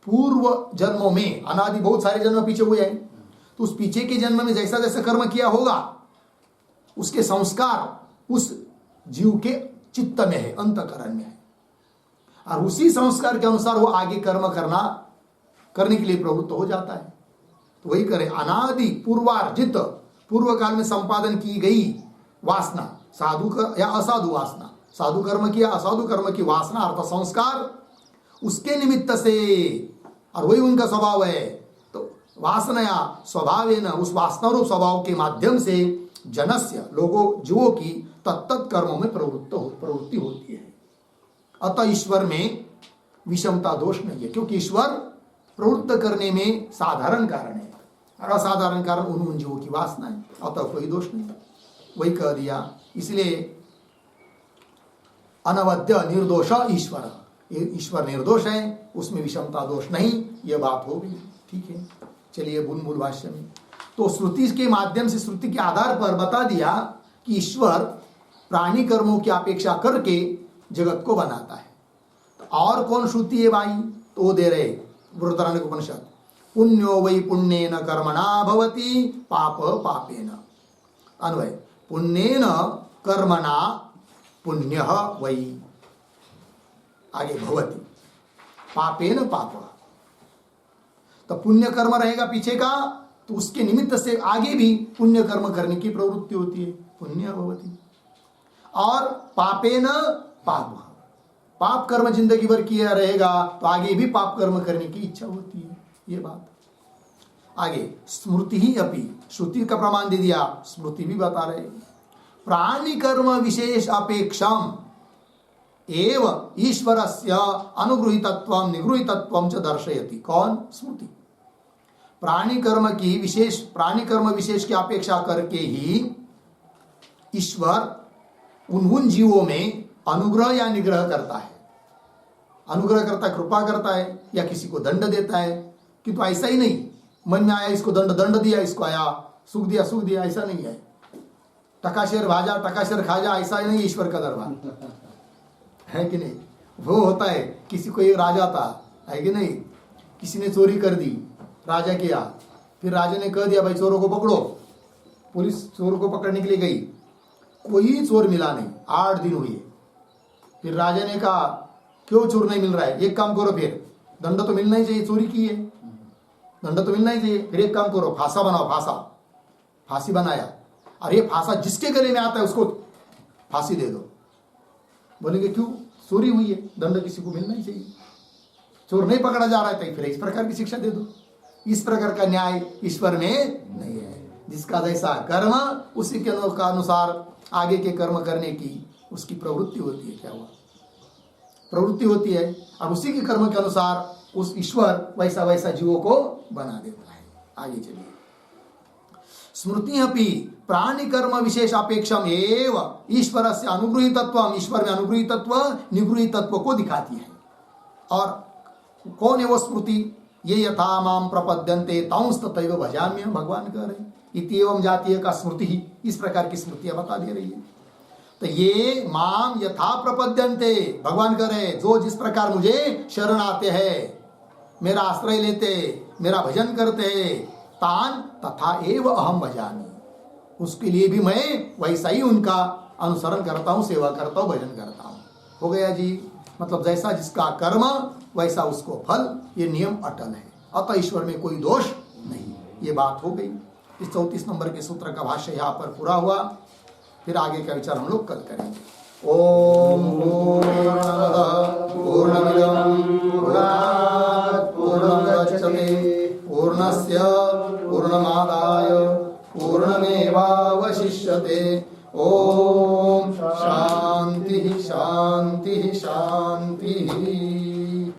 पूर्व जन्मों में, अनादि बहुत सारे जन्म पीछे हुए हैं, तो उस पीछे के जन्म में जैसा जैसा कर्म किया होगा उसके संस्कार उस जीव के चित्त में है, अंतःकरण में है, और उसी संस्कार के अनुसार वो आगे कर्म करने के लिए प्रवृत्त हो जाता है। तो वही करे, अनादि पूर्वार्जित, पूर्व काल में संपादन की गई वासना, साधु या असाधु वासना, साधु कर्म किया असाधु कर्म की वासना अर्थात संस्कार, उसके निमित्त से, और वही उनका स्वभाव है। तो वासनया स्वभावेन, उस वासना रूप स्वभाव के माध्यम से जनस्य, लोगों जीवों की तत्त कर्मों में प्रवृत्ति होती है। अतः ईश्वर में विषमता दोष नहीं है, क्योंकि ईश्वर प्रवृत्त करने में साधारण कारण है और असाधारण कारण उन जीवों की वासना है, अतः कोई दोष नहीं। वही कह दिया, इसलिए अनवद्य निर्दोष ईश्वर, ईश्वर निर्दोष है, उसमें विषमता दोष नहीं, यह बात हो गई। ठीक है, चलिए मूल भाष्य में। तो श्रुति के माध्यम से, श्रुति के आधार पर बता दिया कि ईश्वर प्राणी कर्मों की अपेक्षा करके जगत को बनाता है। तो और कौन श्रुति है भाई? तो वो दे रहे बृहदारण्यक उपनिषद, पुण्यो वै पुण्येन कर्मणा भवति पाप पापेन। अन्वय, पुण्येन कर्मणा पुण्यः वै, आगे भवति पापेन पाप। तो पुण्य कर्म रहेगा पीछे का, तो उसके निमित्त से आगे भी पुण्य कर्म करने की प्रवृत्ति होती है, पुण्य भवति। और पापेन पाप, पाप कर्म जिंदगी भर किया रहेगा तो आगे भी पाप कर्म करने की इच्छा होती है, ये बात। आगे स्मृति ही अपि, श्रुति का प्रमाण दे दिया, स्मृति भी बता रहे, प्राणी कर्म विशेष अपेक्षाम एव ईश्वरस्य अनुगृहीतत्वं निगृहीतत्वं च दर्शयति। कौन? स्मृति। प्राणी कर्म विशेष की अपेक्षा करके ही ईश्वर उन जीवों में अनुग्रह या निग्रह करता है। अनुग्रह करता है, कृपा करता है, या किसी को दंड देता है। किंतु ऐसा ही नहीं, मन में आया इसको दंड दिया, इसको आया सुख दिया, ऐसा नहीं है। टकाशेर भाजा टकाशेर खाजा, ऐसा नहीं ईश्वर का दरबार है कि नहीं? वो होता है, किसी को एक राजा था, है कि नहीं, किसी ने चोरी कर दी, राजा किया, फिर राजा ने कह दिया भाई चोरों को पकड़ो, पुलिस चोरों को पकड़ने के लिए गई, कोई चोर मिला नहीं, 8 दिन हुए। फिर राजा ने कहा क्यों चोर नहीं मिल रहा है, एक काम करो, फिर दंड तो मिलना ही चाहिए, चोरी की है, दंड तो मिलना ही चाहिए, फिर एक काम करो, फांसा बनाओ, फांसी बनाया, और ये फांसा जिसके गले में आता है उसको फांसी दे दो। बोलेंगे क्यों? चोरी हुई है, दंड किसी को मिलना ही चाहिए, चोर नहीं पकड़ा जा रहा है, तो फिर इस प्रकार की शिक्षा दे दो। इस प्रकार का न्याय ईश्वर में नहीं है। जिसका जैसा कर्म उसी के अनुसार आगे के कर्म करने की उसकी प्रवृत्ति होती है। क्या हुआ? प्रवृत्ति होती है, और उसी के कर्म के अनुसार उस ईश्वर वैसा वैसा जीवों को बना देता है। आगे चलिए, स्मृति अपि प्राणी कर्म विशेष अपेक्षम एव ईश्वर से अनुगृहीतत्व, ईश्वर में अनुगृहीतत्व निगृहीतत्व को दिखाती है। और कौन है वो स्मृति? ये यथा माम प्रपद्यन्ते तंस्ततैव भजाम्यहम्, भगवान कह रहे हैं। इति एवं जातीय का स्मृति ही, इस प्रकार की स्मृतियां बता दे रही है। तो ये माम यथा प्रपद्यन्ते, भगवान कह रहे हैं जो जिस प्रकार मुझे शरण आते हैं, मेरा आश्रय लेते, मेरा भजन करते हैं, तान तथा एव अहम भजामि, उसके लिए भी मैं वैसा ही उनका अनुसरण करता हूँ, सेवा करता हूँ, भजन करता हूँ। हो गया जी। मतलब जैसा जिसका कर्म वैसा उसको फल, ये नियम अटल है। अतः ईश्वर में कोई दोष नहीं, ये बात हो गई। इस 34 नंबर के सूत्र का भाष्य यहाँ पर पूरा हुआ। फिर आगे का विचार हम लोग कल करेंगे। ओम पूर्णमदः पूर्णमिदं पूर्णात्